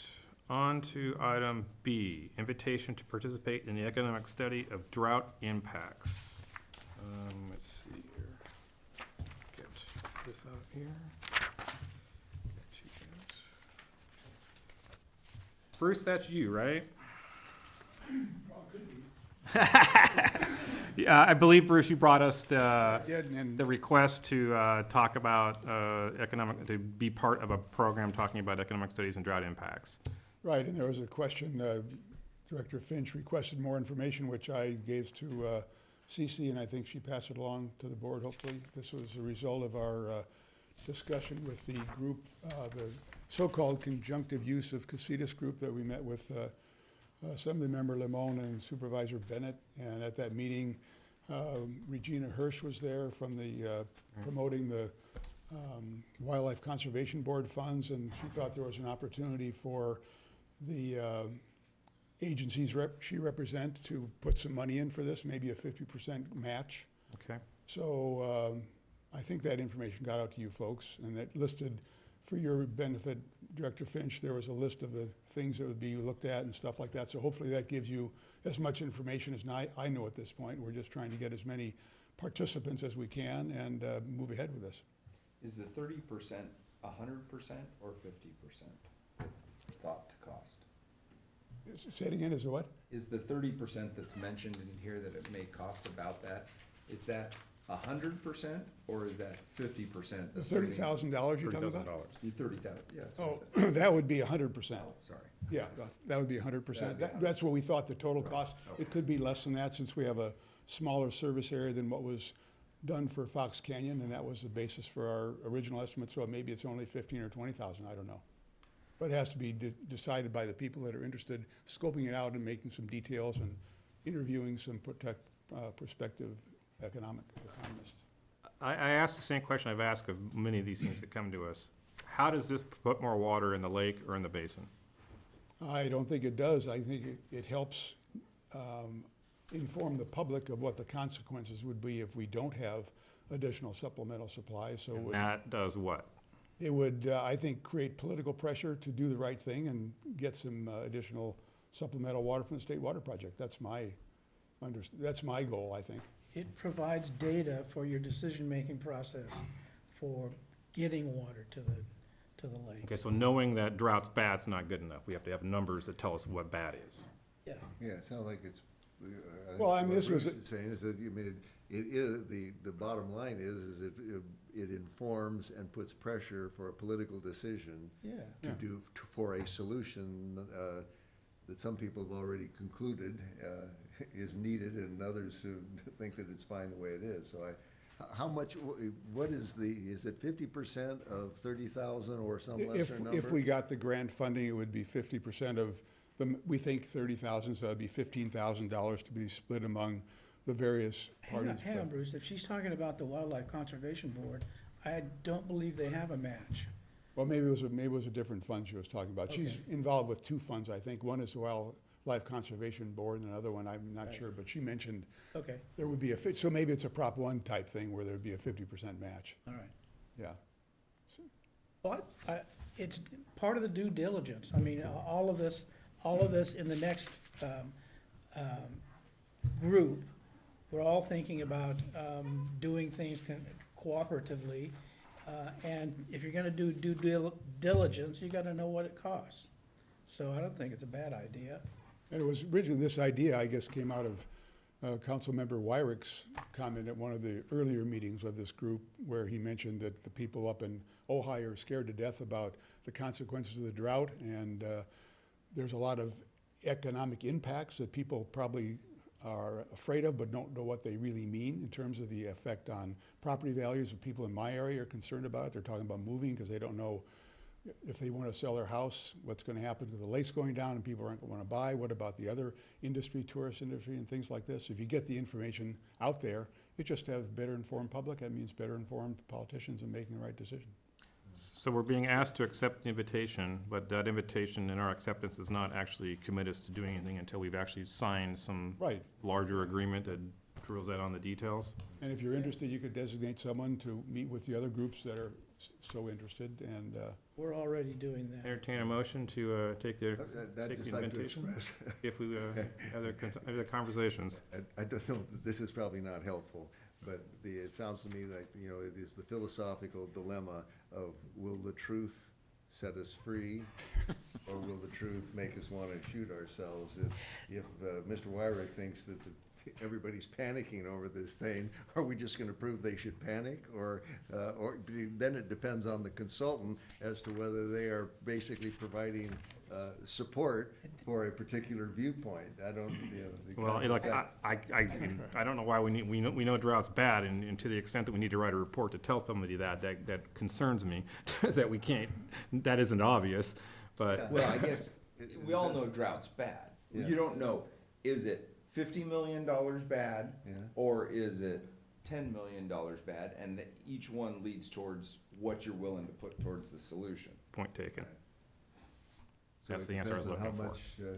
on to item B, invitation to participate in the economic study of drought impacts. Let's see here. Get this out here. Get you guys. Bruce, that's you, right? Yeah, I believe, Bruce, you brought us the request to talk about to be part of a program talking about economic studies and drought impacts. Right, and there was a question, Director Finch requested more information, which I gave to Cece, and I think she passed it along to the board, hopefully. This was a result of our discussion with the group, the so-called conjunctive use of Casitas group that we met with Assemblymember Limon and Supervisor Bennett. And at that meeting, Regina Hirsch was there from the promoting the Wildlife Conservation Board funds, and she thought there was an opportunity for the agencies she represents to put some money in for this, maybe a 50% match. Okay. So I think that information got out to you folks, and that listed, for your benefit, Director Finch, there was a list of the things that would be looked at and stuff like that. So hopefully that gives you as much information as I know at this point. We're just trying to get as many participants as we can and move ahead with this. Is the 30% 100% or 50% thought to cost? Say it again, is it what? Is the 30% that's mentioned in here that it may cost about that, is that 100% or is that 50%? The $30,000 you're talking about? $30,000. You 30,000, yeah, that's what I Oh, said. that would be 100%. Oh, sorry. Yeah, that would be 100%. That'd be That's what we thought the total cost. Okay. It could be less than that since we have a smaller service area than what was done for Fox Canyon, and that was the basis for our original estimate. So maybe it's only 15 or 20,000, I don't know. But it has to be decided by the people that are interested, scoping it out and making some details and interviewing some prospective economists. I asked the same question I've asked of many of these things that come to us. How does this put more water in the lake or in the basin? I don't think it does. I think it helps inform the public of what the consequences would be if we don't have additional supplemental supplies. So And that does what? it would, I think, create political pressure to do the right thing and get some additional supplemental water from the State Water Project. That's my goal, I think. It provides data for your decision-making process for getting water to the lake. Okay, so knowing that drought's bad's not good enough. We have to have numbers that tell us what bad is. Yeah. Yeah, it sounds like it's, Well, I mean, what this was Bruce is saying is that, I mean, it is, the bottom line is it informs and puts pressure for a political decision Yeah. for a solution that some people have already concluded is needed, and others who think that it's fine the way it is. So how much, what is is it 50% of 30,000 or some lesser number? If we got the grant funding, it would be 50% of we think 30,000, so that'd be $15,000 to be split among the various parties. Hang on, Bruce, if she's talking about the Wildlife Conservation Board, I don't believe they have a match. Well, maybe it was a different fund she was talking about. She's Okay. involved with two funds, I think. One is the Wildlife Conservation Board, and another one, I'm not Right. sure, but she mentioned Okay, there would be so maybe it's a Prop 1 type thing where there'd be a 50% match, all right. yeah. Well, it's part of the due diligence. I mean, all of this in the next group, we're all thinking about doing things cooperatively. And if you're gonna do due diligence, you gotta know what it costs. So I don't think it's a bad idea. And it was originally, this idea, I guess, came out of Councilmember Wyrick's comment at one of the earlier meetings of this group, where he mentioned that the people up in Ojai are scared to death about the consequences of the drought, and there's a lot of economic impacts that people probably are afraid of but don't know what they really mean in terms of the effect on property values. Of people in my area are concerned about it. They're talking about moving because they don't know if they want to sell their house, what's going to happen to the lakes going down and people aren't going to want to buy. What about the other industry, tourist industry and things like this? If you get the information out there, you just have better informed public. That means better informed politicians in making the right decision. So we're being asked to accept the invitation, but that invitation and our acceptance does not actually commit us to doing anything until we've actually signed some Right. larger agreement that drills that on the details. And if you're interested, you could designate someone to meet with the other groups that are so interested, and We're already doing that. Entertain a motion to take the I'd take just the like to invitation, express, if we have the conversations. I don't know, that this is probably not helpful, but it sounds to me like, you know, it is the philosophical dilemma of, will the truth set us free, or will the truth make us want to shoot ourselves? If Mr. Wyrick thinks that everybody's panicking over this thing, are we just going to prove they should panic? Or then it depends on the consultant as to whether they are basically providing support for a particular viewpoint. I don't, you know. Well, like, I don't know why we know drought's bad, and to the extent that we need to write a report to tell somebody that concerns me, that we can't, that isn't obvious, but. Well, I guess, we all know drought's bad. Yeah. You don't know, is it $50 million bad? Yeah. Or is it $10 million bad? And that each one leads towards what you're willing to put towards the solution. Point taken. So That's it the answer I was depends on looking how for. much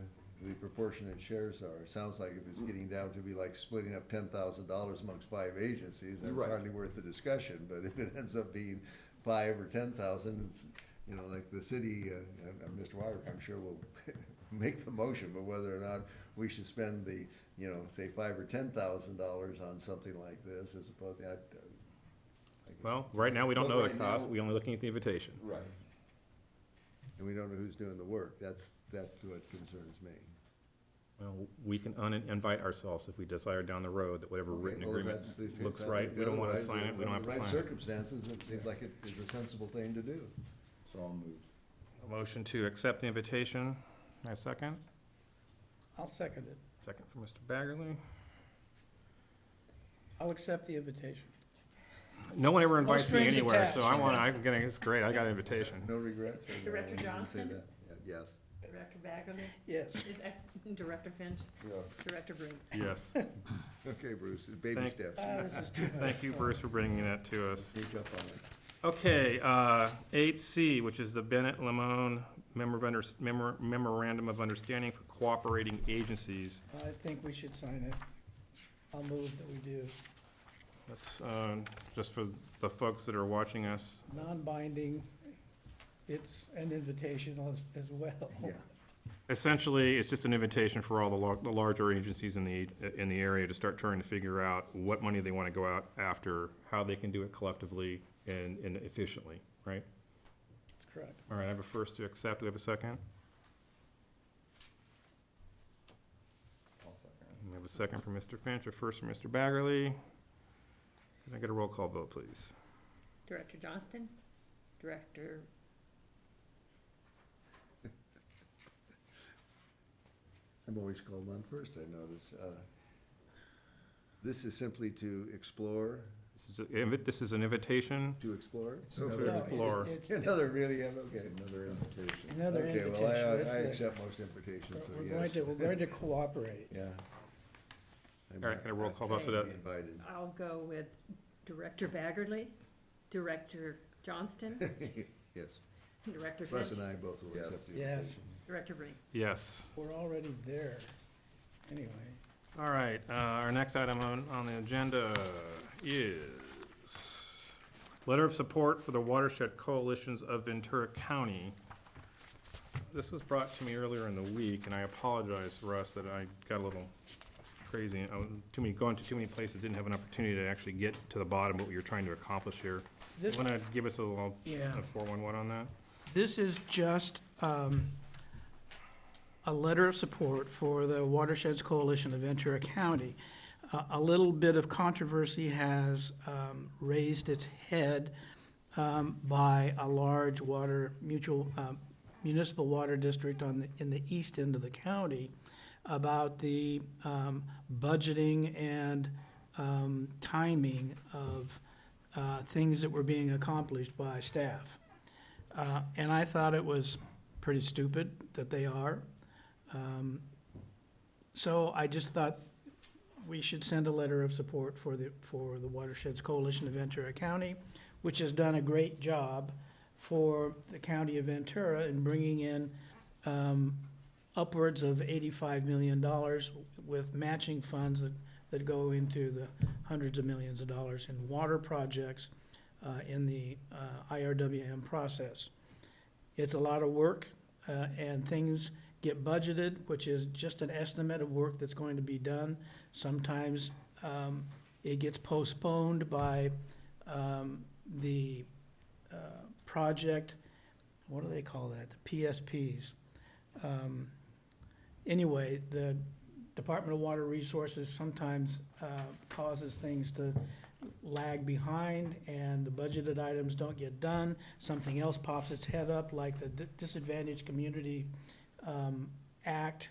the proportionate shares are. It sounds like if it's getting down to be like splitting up $10,000 amongst 5 agencies, that's Right. hardly worth the discussion. But if it ends up being 5 or 10,000, it's, you know, like the city, Mr. Wyrick, I'm sure will make the motion, but whether or not we should spend the, you know, say $5,000 or $10,000 on something like this, as opposed to, I guess- Well, right now, we don't But know the right cost, now- we're only looking at the invitation. Right. and we don't know who's doing the work. That's what concerns me. Well, we can uninvite ourselves if we decide down the road that whatever written Well, if agreement that's the- looks I right, think we don't wanna otherwise, sign it, we don't have to under the sign right it. circumstances, it seems like it is a sensible thing to do. So I'll move. A motion to accept the invitation, I second. I'll second it. Second for Mr. Baggerly. I'll accept the invitation. No one ever invites me strings anywhere, so attached. it's great, I got an invitation. No regrets? or no? Director I didn't say Johnson? that. Yeah, yes. Director Baggerly? Yes. Director Finch? Yes. Director Brink? Yes. Okay, Bruce, baby Thank- steps. This is too much. Thank you, Bruce, for bringing that to us. Sneak up on it. Okay, 8C, which is the Bennett-Lamone Memorandum of Understanding for Cooperating Agencies. I think we should sign it. I'll move that we do. That's, just for the folks that are watching us. Non-binding, it's an invitation as well. Yeah. Essentially, it's just an invitation for all the larger agencies in the area to start trying to figure out what money they want to go out after, how they can do it collectively and efficiently, right? That's correct. All right, I have a first to accept. Do we have a second? I'll second. We have a second from Mr. Finch, a first from Mr. Baggerly. Can I get a roll call vote, please? Director Johnston? Director, I'm always called on first, I notice. This is simply to explore, This is an invitation. to explore? It's Another- another No, explore. it's Another really, okay. It's another invitation. Another Okay, invitation. well, It's I the- accept most invitations, so We're yes. going to cooperate. Yeah. All right, can I roll call vote so that, Be invited. I'll go with Director Baggerly, Director Johnston, Yes. Director Russ Finch, and I both will Yes. accept the Yes. invitation. Director Brink. yes. We're already there. Anyway, All right, our next item on the agenda is letter of support for the Watershed Coalitions of Ventura County. This was brought to me earlier in the week, and I apologize, Russ, that I got a little crazy. I was going to too many places, didn't have an opportunity to actually get to the bottom of what you're trying to accomplish here. You this, want to give us a little yeah, 411 on that? this is just, a letter of support for the Watersheds Coalition of Ventura County. A little bit of controversy has raised its head by a large municipal water district in the east end of the county about the budgeting and timing of things that were being accomplished by staff. And I thought it was pretty stupid that they are. So I just thought we should send a letter of support for the Watersheds Coalition of Ventura County, which has done a great job for the county of Ventura in bringing in upwards of $85 million with matching funds that go into the hundreds of millions of dollars in water projects in the IRWM process. It's a lot of work, and things get budgeted, which is just an estimate of work that's going to be done. Sometimes it gets postponed by the project, what do they call that? The PSPs. Anyway, the Department of Water Resources sometimes causes things to lag behind, and the budgeted items don't get done. Something else pops its head up, like the Disadvantaged Community Act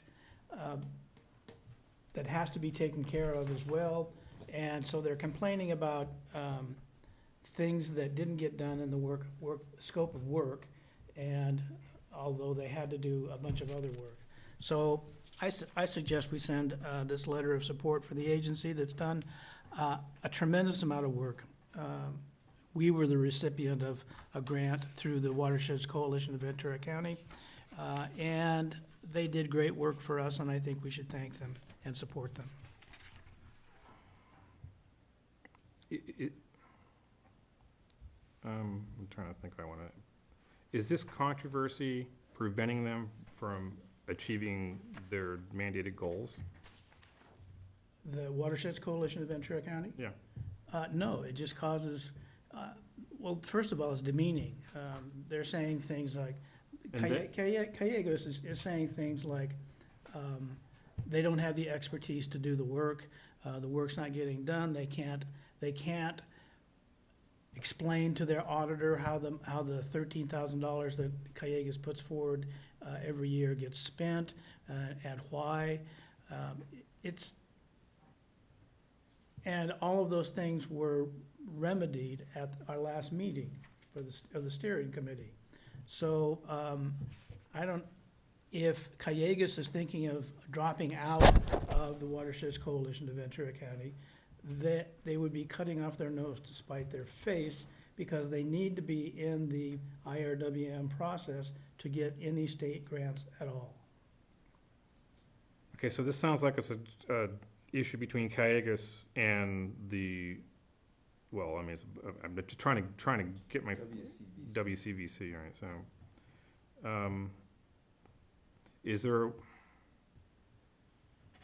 that has to be taken care of as well. And so they're complaining about things that didn't get done in the scope of work, and although they had to do a bunch of other work. So I suggest we send this letter of support for the agency that's done a tremendous amount of work. We were the recipient of a grant through the Watersheds Coalition of Ventura County, and they did great work for us, and I think we should thank them and support them. I'm trying to think if I want to, is this controversy preventing them from achieving their mandated goals? The Watersheds Coalition of Ventura County? Yeah. No, it just causes, well, first of all, it's demeaning. They're saying things like, And Callegas is saying things like, they don't have the expertise to do the work, the work's not getting done, they can't explain to their auditor how the $13,000 that Callegas puts forward every year gets spent, and why. And all of those things were remedied at our last meeting of the steering committee. So if Callegas is thinking of dropping out of the Watersheds Coalition of Ventura County, that they would be cutting off their nose to spite their face, because they need to be in the IRWM process to get any state grants at all. Okay, so this sounds like it's a issue between Callegas and the, well, I mean, I'm just trying to get my WCVC, all right, so, is there,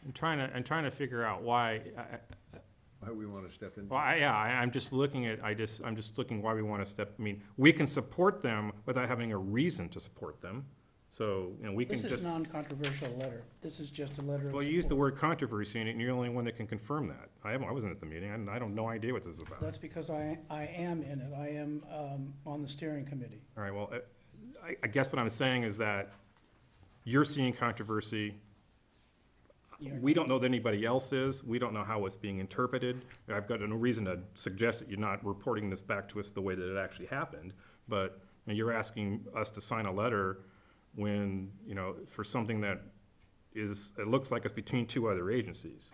I'm trying to figure out why, Why we want to step in? well, I'm just looking at, I'm just looking why we want to step, I mean, we can support them without having a reason to support them. So, you know, we can This is just, non-controversial letter. This is just a letter of well, you support. used the word controversy in it, and you're the only one that can confirm that. I wasn't at the meeting, I don't no idea what this is about. That's because I am in it. I am on the steering committee. All right, well, I guess what I'm saying is that you're seeing controversy. We don't know that anybody else is. We don't know how it's being interpreted. I've got no reason to suggest that you're not reporting this back to us the way that it actually happened. But you know, you're asking us to sign a letter when, you know, for something that is, it looks like it's between two other agencies.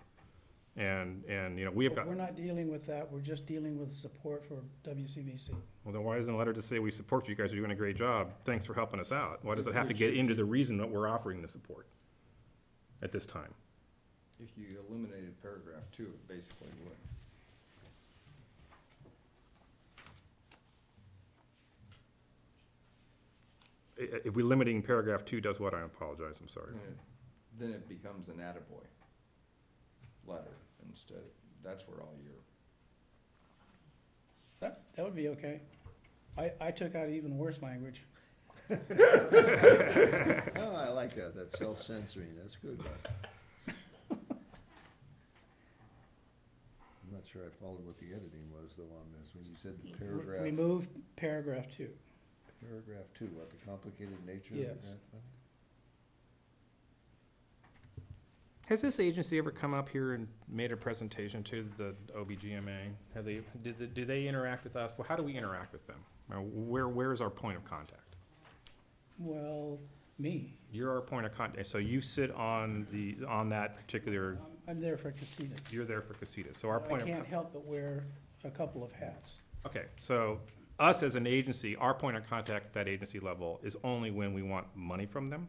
And you know, we have But got, we're not dealing with that. We're just dealing with support for WCVC. well, then why isn't a letter to say we support you, guys are doing a great job, thanks for helping us out? Why does it have to get into the reason that we're offering the support at this time? If you eliminated paragraph 2, it basically would. If we limiting paragraph 2 does what? I apologize, I'm sorry. Then it becomes an attaboy letter instead. That's where all your, That would be okay. I took out even worse language. Oh, I like that, that's self-censoring, that's good, Russ. I'm not sure I followed what the editing was though on this, when you said the paragraph, Remove paragraph 2. paragraph 2, what, the complicated nature of Yes. the grant funding? Has this agency ever come up here and made a presentation to the OBGMA? Have they, do they interact with us? Well, how do we interact with them? Where's our point of contact? Well, me. You're our point of contact, so you sit on that particular, I'm there for Casitas. you're there for Casitas, so our I point of. can't help but wear a couple of hats. Okay, so us as an agency, our point of contact at that agency level is only when we want money from them?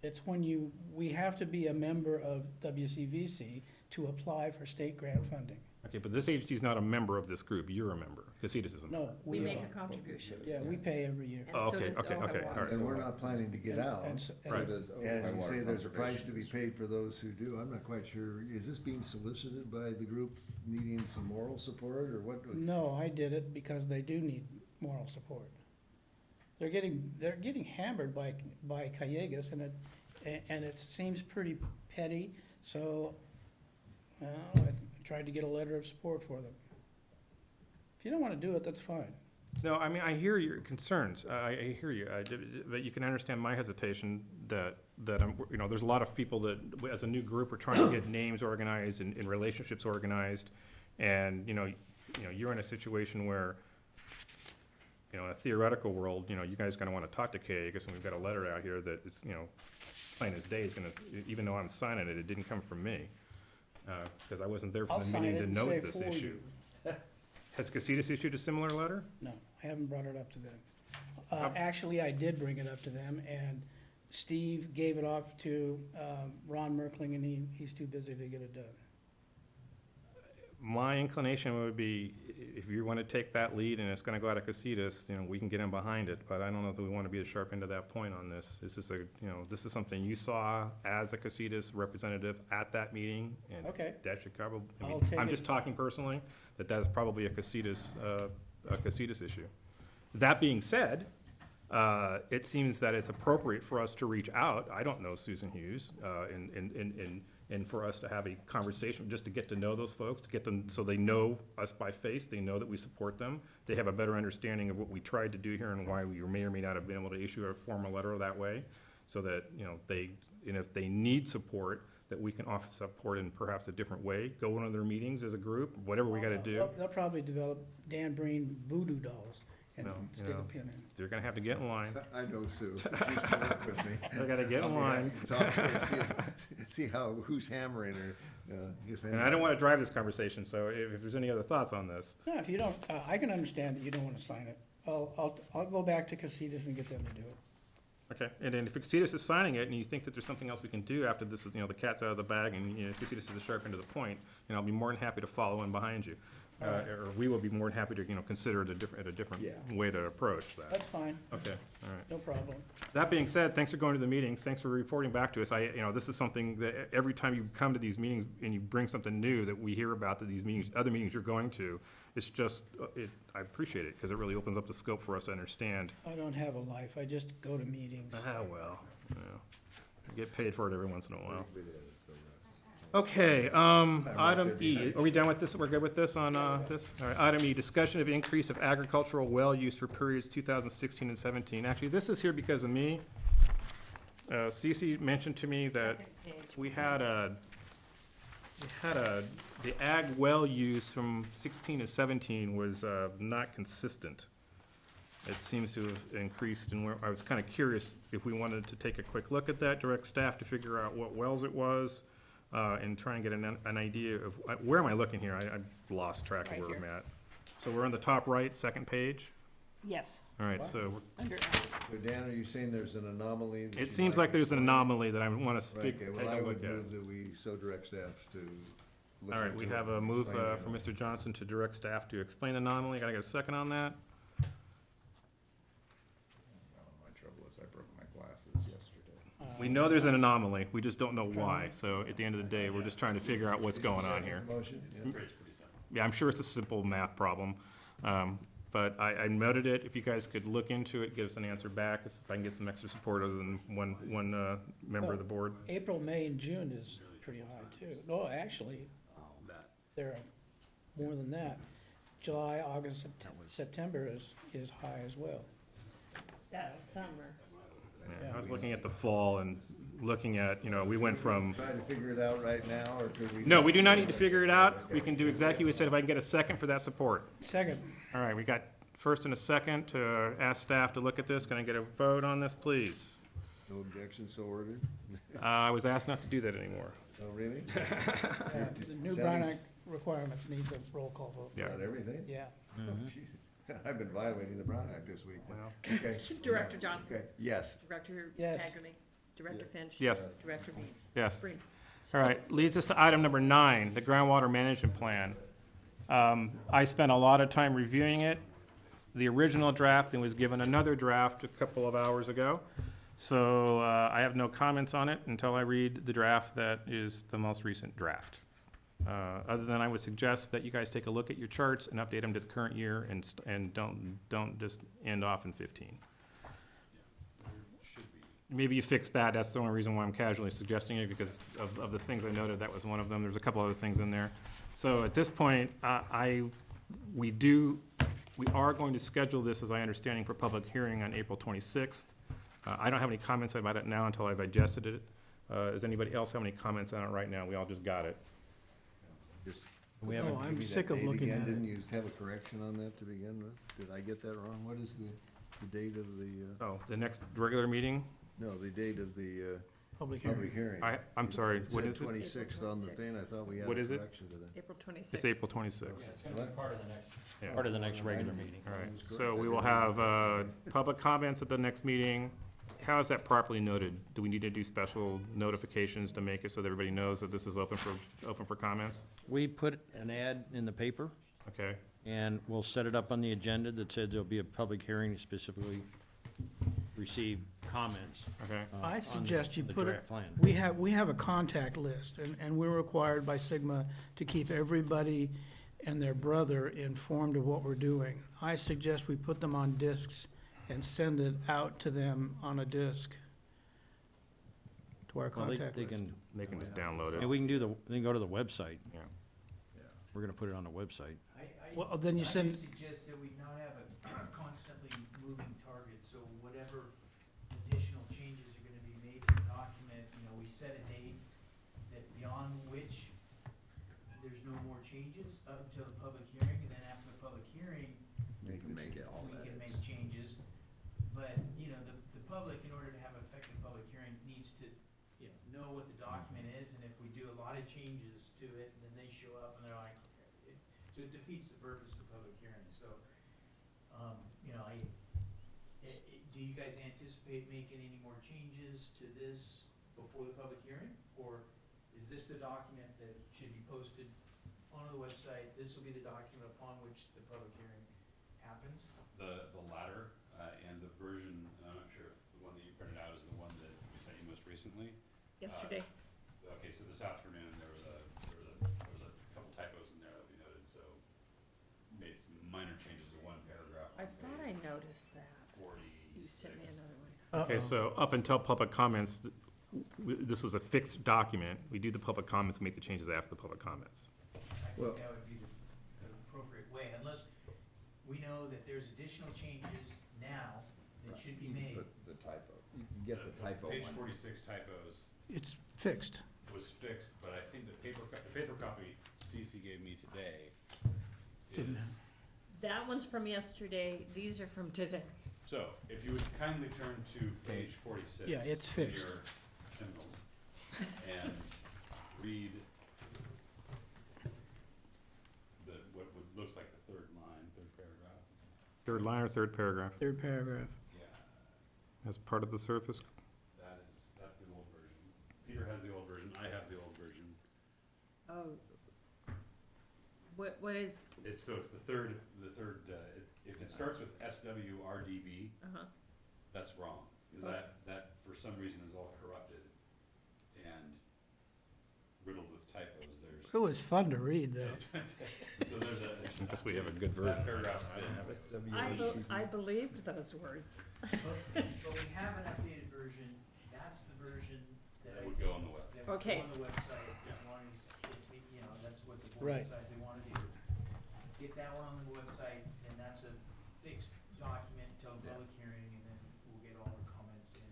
It's when we have to be a member of WCVC to apply for state grant funding. Okay, but this agency is not a member of this group, you're a member, Casitas is a member. No, We make are. a contribution. Yeah, we pay every year. And Oh, so okay, does okay, okay, OHI. all right. And we're not planning to get And- out. and s- and- Right. Does And you OHI say there's a price Conservation to be District. paid for those who do, I'm not quite sure, is this being solicited by the group needing some moral support, or what? No, I did it because they do need moral support. They're getting hammered by Callegas, and it seems pretty petty, so, well, I tried to get a letter of support for them. If you don't wanna do it, that's fine. No, I mean, I hear your concerns, I hear you, but you can understand my hesitation that I'm, there's a lot of people that, as a new group, we're trying to get names organized and relationships organized, and, you're in a situation where, in a theoretical world, you guys gonna wanna talk to Callegas, and we've got a letter out here that is, plain as day is gonna, even though I'm signing it, it didn't come from me, because I wasn't there I'll for the sign meeting it to and note say this for issue. you. Has Casitas issued a similar letter? No, I haven't brought it up to them. How- Actually, I did bring it up to them, and Steve gave it off to Ron Merkling, and he's too busy to get it done. My inclination would be, if you want to take that lead and it's going to go out of Casitas, we can get in behind it, but I don't know that we want to be as sharp into that point on this. This is something you saw as a Casitas representative at that meeting, and Okay. that should probably, I'll take I'm it. just talking personally, that is probably a Casitas issue. That being said, it seems that it's appropriate for us to reach out. I don't know Susan Hughes, and for us to have a conversation, just to get to know those folks, to get them, so they know us by face, they know that we support them. They have a better understanding of what we tried to do here and why we may or may not have been able to issue a formal letter that way, so that, if they need support, that we can offer support in perhaps a different way, go to one of their meetings as a group, whatever we gotta do. They'll probably develop Dan Breen voodoo dolls and No, stick a pin in. They're gonna have to get in line. I know Sue, she used to work with me. They gotta get in I'll be line. happy to talk to her and see who's hammering her. And I don't wanna drive this conversation, so if there's any other thoughts on this. No, if you don't, I can understand that you don't wanna sign it. I'll go back to Casitas and get them to do it. Okay, and then if Casitas is signing it, and you think that there's something else we can do after this is, the cat's out of the bag, and, Casitas is sharp into the point, I'll be more than happy to follow in behind you. All right. Or we will be more than happy to, consider it a different Yeah. way to approach that. That's fine, Okay, all right. no problem. That being said, thanks for going to the meetings, thanks for reporting back to us. This is something that every time you come to these meetings and you bring something new that we hear about, that these meetings, other meetings you're going to, it's just, I appreciate it, because it really opens up the scope for us to understand. I don't have a life, I just go to meetings. Well, I get paid for it every once in a while. Okay, item E, are we done with this? We're good with this on, this? All right, item E, discussion of increase of agricultural well use for periods 2016 and 17. Actually, this is here because of me. Cece mentioned to me that Second page. we had the ag well use from 16 to 17 was, not consistent. It seems to have increased, and I was kind of curious if we wanted to take a quick look at that, direct staff to figure out what wells it was, and try and get an idea of, where am I looking here? I've lost track of Right where I'm here. at. So we're on the top right, second page? Yes, All right, so under, So Dan, are you saying there's an anomaly? that it you'd seems like there's an explained? anomaly that I want to Right, take okay, a well, I look would at. move that we so direct staff to look All right, into we it have a and move explain the from anomaly. Mr. Johnson to direct staff to explain anomaly. Gotta get a second on that. My trouble is I broke my glasses yesterday. We know there's an anomaly, we just don't know why. So at the end of the day, we're just trying to figure out what's going on here. Motion, yeah. Yeah, I'm sure it's a simple math problem. but I noted it. If you guys could look into it, give us an answer back, if I can get some extra support other than one member of the board. April, May, and June is pretty high too. No, actually, there are more than that. July, August, September is high as well. That's summer. Yeah, I was looking at the fall and looking at, we went from, Trying to figure it out right now, or could we? no, we do not need to figure it out. We can do exactly what we said. If I can get a second for that support. Second, All right, we got first and a second to ask staff to look at this. Can I get a vote on this, please? No objection, so ordered? I was asked not to do that anymore. Oh, really? the new Brown Act requirements needs a roll call vote. Yeah. Not everything? Yeah. Oh, jeez. I've been violating the Brown Act this week. Well, Okay. Director Johnson, Okay, yes. Director Yes. Hagerty, Director Finch. Yes. Director Bean. Yes. Green. All right, leads us to item number 9, the groundwater management plan. I spent a lot of time reviewing it, the original draft, and was given another draft a couple of hours ago. So I have no comments on it until I read the draft that is the most recent draft. Other than I would suggest that you guys take a look at your charts and update them to the current year and don't just end off in 15. Maybe you fix that. That's the only reason why I'm casually suggesting it, because of the things I noted, that was one of them. There's a couple other things in there. So at this point, we are going to schedule this, as I understanding, for public hearing on April 26th. I don't have any comments about it now until I've digested it. Does anybody else have any comments on it right now? We all just got it. Just We Oh, haven't, I'm give me that sick of date looking again. at it. Didn't you have a correction on that to begin with? Did I get that wrong? What is the date of the, Oh, the next regular meeting? no, the date of the Public public hearing. hearing? I'm sorry, It what said is it? 26th on the thing. I thought we had What a is it? correction to that. April 26th. It's April 26th. What? part of the next regular meeting. All right, so we will have public comments at the next meeting. How is that properly noted? Do we need to do special notifications to make it so that everybody knows that this is open for comments? We put an ad in the paper, Okay, and we'll set it up on the agenda that said there'll be a public hearing to specifically receive comments. okay. I suggest you the put it, draft plan. we have a contact list, and we're required by Sigma to keep everybody and their brother informed of what we're doing. I suggest we put them on discs and send it out to them on a disc, to our Well, contact they list. can, They can just download and it. we can they can go to the website. Yeah. We're gonna put it on the website. Well, then you send, I just suggest that we not have a constantly moving target, so whatever additional changes are gonna be made to the document, we set a date that beyond which there's no more changes up until the public hearing, and then after the public hearing, We can make it all we can make edits. changes. But, the public, in order to have an effective public hearing, needs to, know what the document is, and if we do a lot of changes to it, then they show up and they're like, it just defeats the purpose of the public hearing, so, do you guys anticipate making any more changes to this before the public hearing? Or is this the document that should be posted on the website? This will be the document upon which the public hearing happens? The latter, and the version, I'm not sure if the one that you printed out is the one that we sent you most recently. Yesterday. Okay, so this afternoon, there was a couple typos in there that we noted, so made some minor changes to one paragraph. I on thought I page noticed that. 46. You sent me another one. Okay, so up until public comments, this is a fixed document. We do the public comments, we make the changes after the public comments. I Well- think that would be the appropriate way, unless we know that there's additional changes now that should be made. The typo, you can get the typo Page one. 46 typos it's fixed. was fixed, but I think the paper copy CC gave me today is, Didn't- That one's from yesterday, these are from today. so if you would kindly turn to page 46. Yeah, it's in fixed. your hymnals, and read what looks like the third line, third paragraph. Third line or third paragraph? Third paragraph. Yeah, As part of the surface? that's the old version. Peter has the old version, I have the old version. Oh. What is, It's the third, if it starts with SWRDB, uh-huh, that's wrong. 'Cause that for some reason is all corrupted and riddled with typos. There's It was fun to read, though. So there's a, I guess we have a good version. that paragraph, I believed those words. But we have an updated version, that's the version that that I would go on the web. that would Okay. go on the website, as long as, you know, that's what the board Right. decides they wanna do. Get that one on the website, and that's a fixed document till public hearing, and then we'll get all the comments in.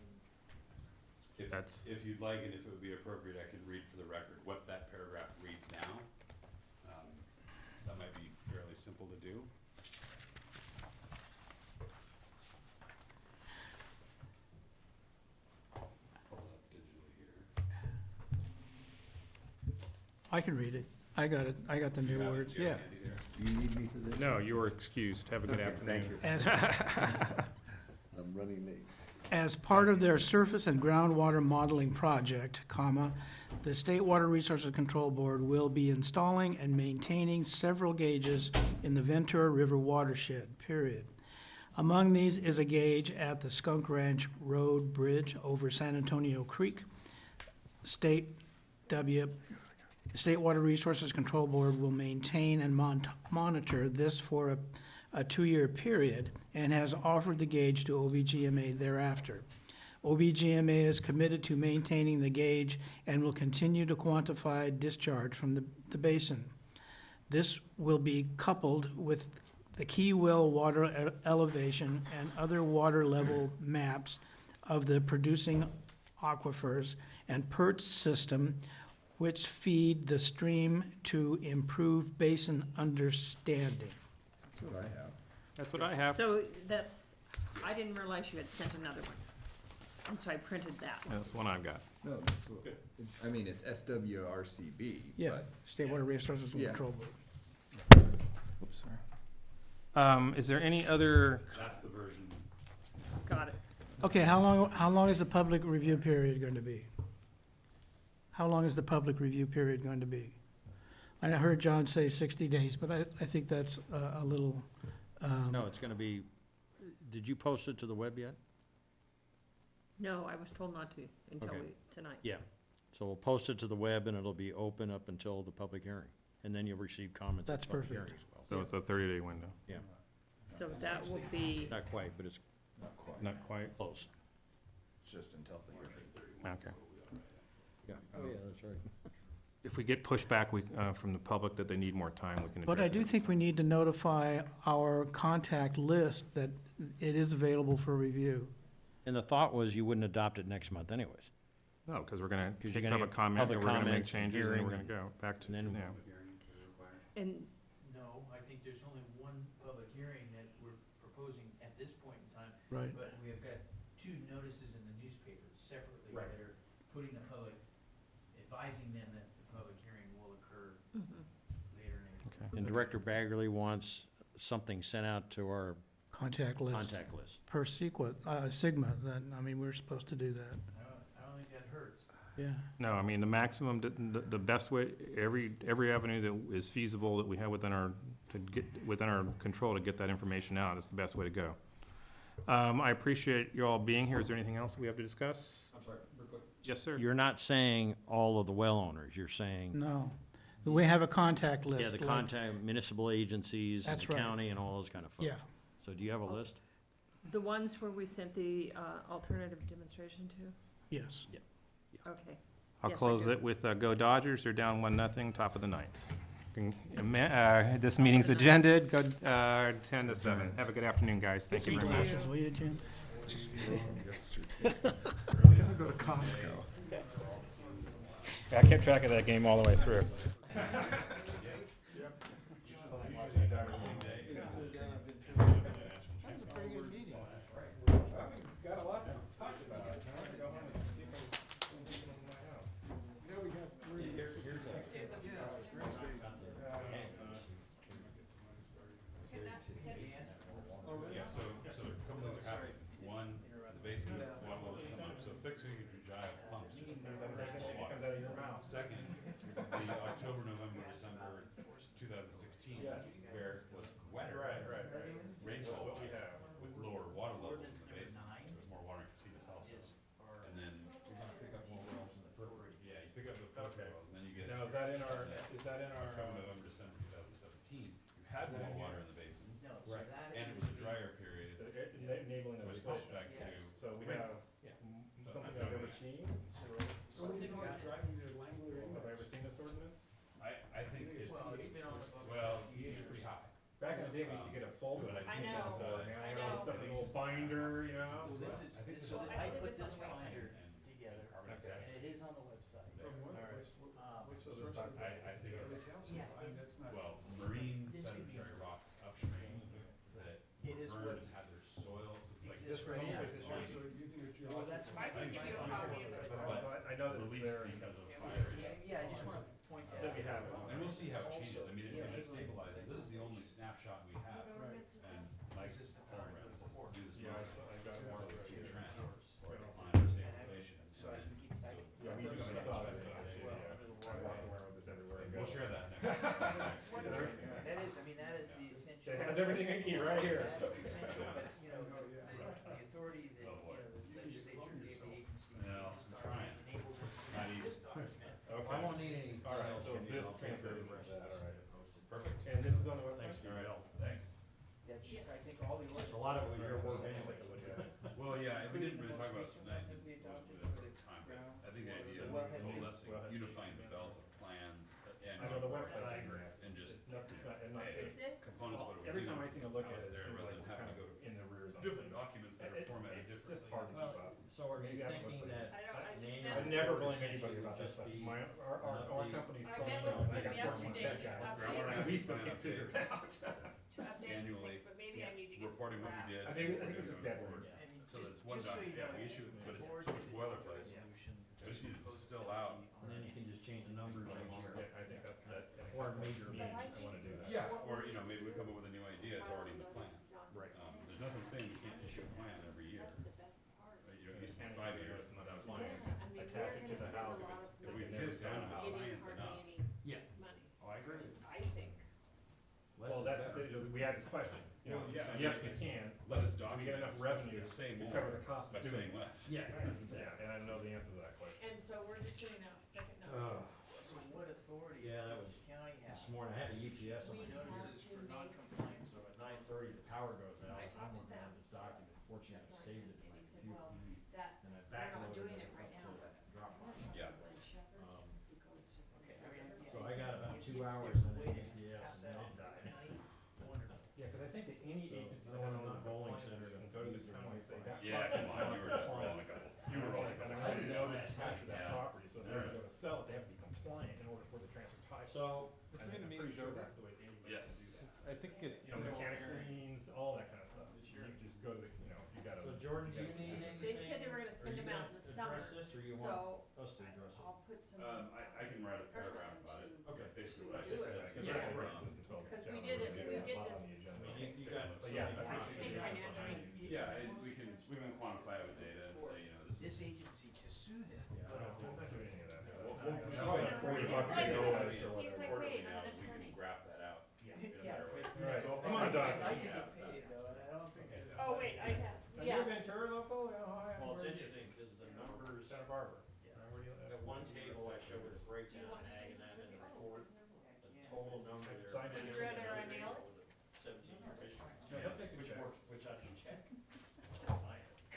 That's- If you'd like, and if it would be appropriate, I could read for the record what that paragraph reads now. That might be fairly simple to do. Pull it up digitally here. I can read it. I got it. I got the new You have it, words, do you yeah. have it handy there? Do you need me for this? No, you are excused. Have a good Okay, afternoon. thank you. I'm running late. As part of their surface and groundwater modeling project, comma, the State Water Resources Control Board will be installing and maintaining several gauges in the Ventura River watershed, period. Among these is a gauge at the Skunk Ranch Road Bridge over San Antonio Creek. State Water Resources Control Board will maintain and monitor this for a 2-year period and has offered the gauge to OBGMA thereafter. OBGMA is committed to maintaining the gauge and will continue to quantify discharge from the basin. This will be coupled with the key well water elevation and other water level maps of the producing aquifers and perch system which feed the stream to improve basin understanding. That's what I have. That's what I have. So that's, I didn't realize you had sent another one. And so I printed that one. That's the one I've got. No, that's what, I mean, it's SWRCB, Yeah, but, State Water Resources Yeah. Control Board. oops, sorry. Is there any other, That's the version. Got it. Okay, how long is the public review period going to be? How long is the public review period going to be? I heard John say 60 days, but I think that's a little, No, it's gonna be, did you post it to the web yet? No, I was told not to until Okay. tonight. Yeah. So we'll post it to the web and it'll be open up until the public hearing. And then you'll receive comments at That's the public perfect. hearing as well. so it's a 30-day window? Yeah, So that will be, not quite, but it's Not quite? close. It's just until the hearing. Okay. Yeah, oh yeah, that's right. If we get pushback from the public that they need more time, we can address it. but I do think we need to notify our contact list that it is available for review. And the thought was you wouldn't adopt it next month anyways. No, because we're gonna 'Cause you're take gonna public get comment, public and we're gonna make comments and changes, and we're hearing, gonna go back to, and then- yeah. and No, I think there's only one public hearing that we're proposing at this point in time, Right. but we have got 2 notices in the newspaper separately Right. that are putting the public, advising them that the public hearing will occur later in April. Okay. And Director Baggerly wants something sent out to our Contact list contact list. per Sigma, then, I mean, we're supposed to do that, I don't think that hurts. yeah. No, I mean, the maximum, the best way, every avenue that is feasible that we have within our control to get that information out is the best way to go. I appreciate you all being here. Is there anything else we have to discuss? I'm sorry, real quick. Yes, sir. You're not saying all of the well owners, you're saying, No, we have a contact list. yeah, the like- contact municipal agencies and That's the right. county and all those kind of folks. Yeah, So do you have a list? the ones where we sent the alternative demonstration to? yes. Okay. I'll Yes, I close do. it with Go Dodgers. They're down 1-0, top of the ninth. This meeting's agended, go 10 to 7. Have a good afternoon, guys. Thank you Some very much. glasses, will you, Jim? Gotta go to Costco. I kept track of that game all the way through. Got a lot to talk about. I have to go home and see if I can see something in my house. Yeah, so a couple things are happening. One, the basin water level's come up, so fixing your dry pumps just Comes out of your mouth. Second, the October, November, December 2016 where it was wetter. Right. Rainfall What we have. with lower water levels in the basin. There was more water in Casitas also. And then you're gonna pick up more wells in the periphery. Yeah, you pick up the periphery wells and then you get. Now, is that in our, is that that in our, From November, December 2017, you had more water in the basin, No, so Right. that and it is was a the- drier period, enabling the which response. pushed back to. Yes. So we Wait, have yeah. something I've never seen. So one thing about it, Have I ever seen this ordinance? I think it's, well, it's been on the books well, for a few it's years. pretty high. Back in the day, we used to get a folder, but I I think know. it's, man, I I know know. stuff in the old binder, you know? Well, this is, I think so this is- I I put think this it's on the binder And together, carbon Okay. dioxide. and it is on the website. From what, Alright. what's the So this source of doc- I think it's, Yeah, That's not. well, marine This could be- sedimentary rocks upstream that It is burned and what's- had their soil, so it's like. Exists right here. So you think it's Well, that's geological? I can give you a copy of it. But I know that it's Released there. because of fire. Yeah, I just wanna point that out. That we have it. And we'll see how it changes, I mean, Yeah. if it stabilizes, this is the only snapshot we have, What ordinance is and that? like This is the Paul one Brand says, before. do this Yeah, month, I got so more we right see a here. trend, or Yeah. decline or stabilization, and So I then, can keep, I so Yeah, we just saw this, Yeah. yeah, I walk around with this everywhere I go. we'll share that next. What Yeah. ordinance? that is, I mean, that is the essential. It has everything I need right here. That's essential, you know, the authority that, Oh, you boy. know, the legislature gave the agency. No, this I'm trying. document, enabled it to Not use easy. this document. Okay. I won't need any. All right, details so from you. this I'll take transfer care is of the rest. that, all right. Perfect, And this is on the website? all right, thanks. That's, Yes. I think all the ordinances. A lot of it was your work I'll anyway. take a look at it. Well, yeah, we didn't really Including the talk about most this tonight, recent because it one was that a they bit of time, but adopted. I think the idea of Wellhead coalescing, Wellhead. unifying the belt of plans and. I know the website, And just, it's not, I'm not Hey, Is it? components, what do we every do? time I seem to look at How it, is it there, seems rather like than we're having kind to of go in the rears on different things. documents that are formatted It's differently. just hard to keep up. So are you Maybe I haven't thinking looked at that? I don't, I just manual meant. I never blame should anybody about that just stuff. be Our update? company's I so met slow, with they them got 41 yesterday tech to guys. update And we still can't figure it out. To update some Annually, things, but maybe I need to get some reporting what we graphs. did. I think this is dead words. I mean, So just- it's one just so you document, yeah, know, we issue it, but it's the board so much did boilerplate. resolution I just need to post distill it out. And then you can just change the numbers I each year. think that's, that, in a Or couple of major meetings, meetings. I wanna do that. Yeah, or, you know, maybe we come up with a new idea, it's already in the plan. Right. There's nothing saying we can't issue a plan every year. That's the best part. You know, it used to And be 5 it years, goes and that was Yeah. fine. I mean, Attach we're it to gonna the spend a house. lot If of we money. get it down to Maybe science Hardly enough. any Yeah. money, Oh, I agree. I think. Well, that's, we had this question, you know, Well, yeah, I yes, mean, we can, less but we get enough documents, revenue but say to more cover the cost by of doing saying it. less. Yeah. Yeah, and I know the answer to that question. And so we're just doing a second Ugh. notice. So what authority Yeah, that does was the county have? This morning, I had a UPS on We my have Notices to for make- non-compliance. So at 9:30, the power goes out. I I'm talked to working on them. this document. Fortunately, I saved it in And my he said, computer. well, that, And I they're not backloaded doing it it right up now, to but Dropbox. Yeah. Glenn Shepherd, Um, who goes to. Okay, I mean, yeah, So I got about if- 2 if hours there's a and way then to UPS pass and then that it on to the died. county, wonderful. Yeah, because I think that any So, agency no that has one a on the bowling non-compliance center can can go to the use their county and say Wi-Fi. that. Yeah, come on, you were just rolling a couple. You were rolling a And couple. I didn't know this attached to that Yeah. property, so if they're gonna go to sell it, they have to be compliant in order for the transfer title. So, And I'm pretty sure that's the way anybody can do Yes. that. I think it's. You know, mechanics liens, all that kind of stuff. You just go to the, you know, if you got a. so Jordan, do you need anything? They said they were gonna Are send you them out in the summer, Address this, or you want so us to address it? I'll put some, I can write a paragraph about it. Okay. Basically what I Do just it. said. Because Yeah. I can write this until. Because yeah, we did it- we're we gonna did get a lot this- on the agenda. I mean, you got. But yeah, I so many appreciate copies it. financially. Yeah, and we can quantify it with data and say, you know, this This is. agency to sue them. Yeah, I don't, I'm not doing any of that stuff. We'll I'm show not you like 40 $40 bucks a He's go like- or he's whatever. like, Quarterly wait, now, I'm an we can attorney. graph that out. Yeah. in a Yeah, better way. All right, so come on, I'd Doc. like to get paid though, and I don't think it's. Oh, wait, I have, Are you yeah. Ventura local? Yeah, hi, Well, it's where are you? interesting, because the numbers, Santa Barbara. Yeah. Where do you live? at one table I showed with a Do you breakdown want of to ag take and this that with in you? the Oh, report. never. The Yeah. total number there. Sign it. Would you rather I mail it? 17-year history. No, he'll take the Which check. works, which I can check.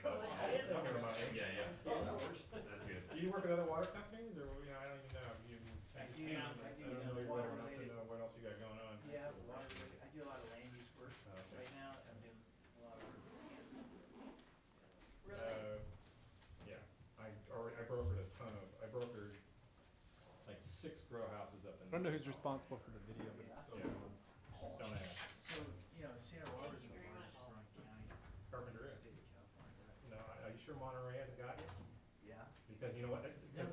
Well, it is. Talking about it. Yeah, yeah. Yeah, that works. That's good. Do you work with other water companies, or, you know, I don't even know, you. I do, I I do, don't know you water better enough to related. know what else you got going on. Yeah, I do a lot of land use work Okay. right now, I'm doing a lot of work. Really? Yeah, I brokered a ton of, I brokered like 6 grow houses up in. I don't know who's responsible for the video, but it's still. Yeah. Don't ask. So, you know, Santa Barbara's Thank the you very largest much. growing county Carpenter in the is. state of California. No, are you sure Monterey hasn't got you? Yeah. Because you know what, because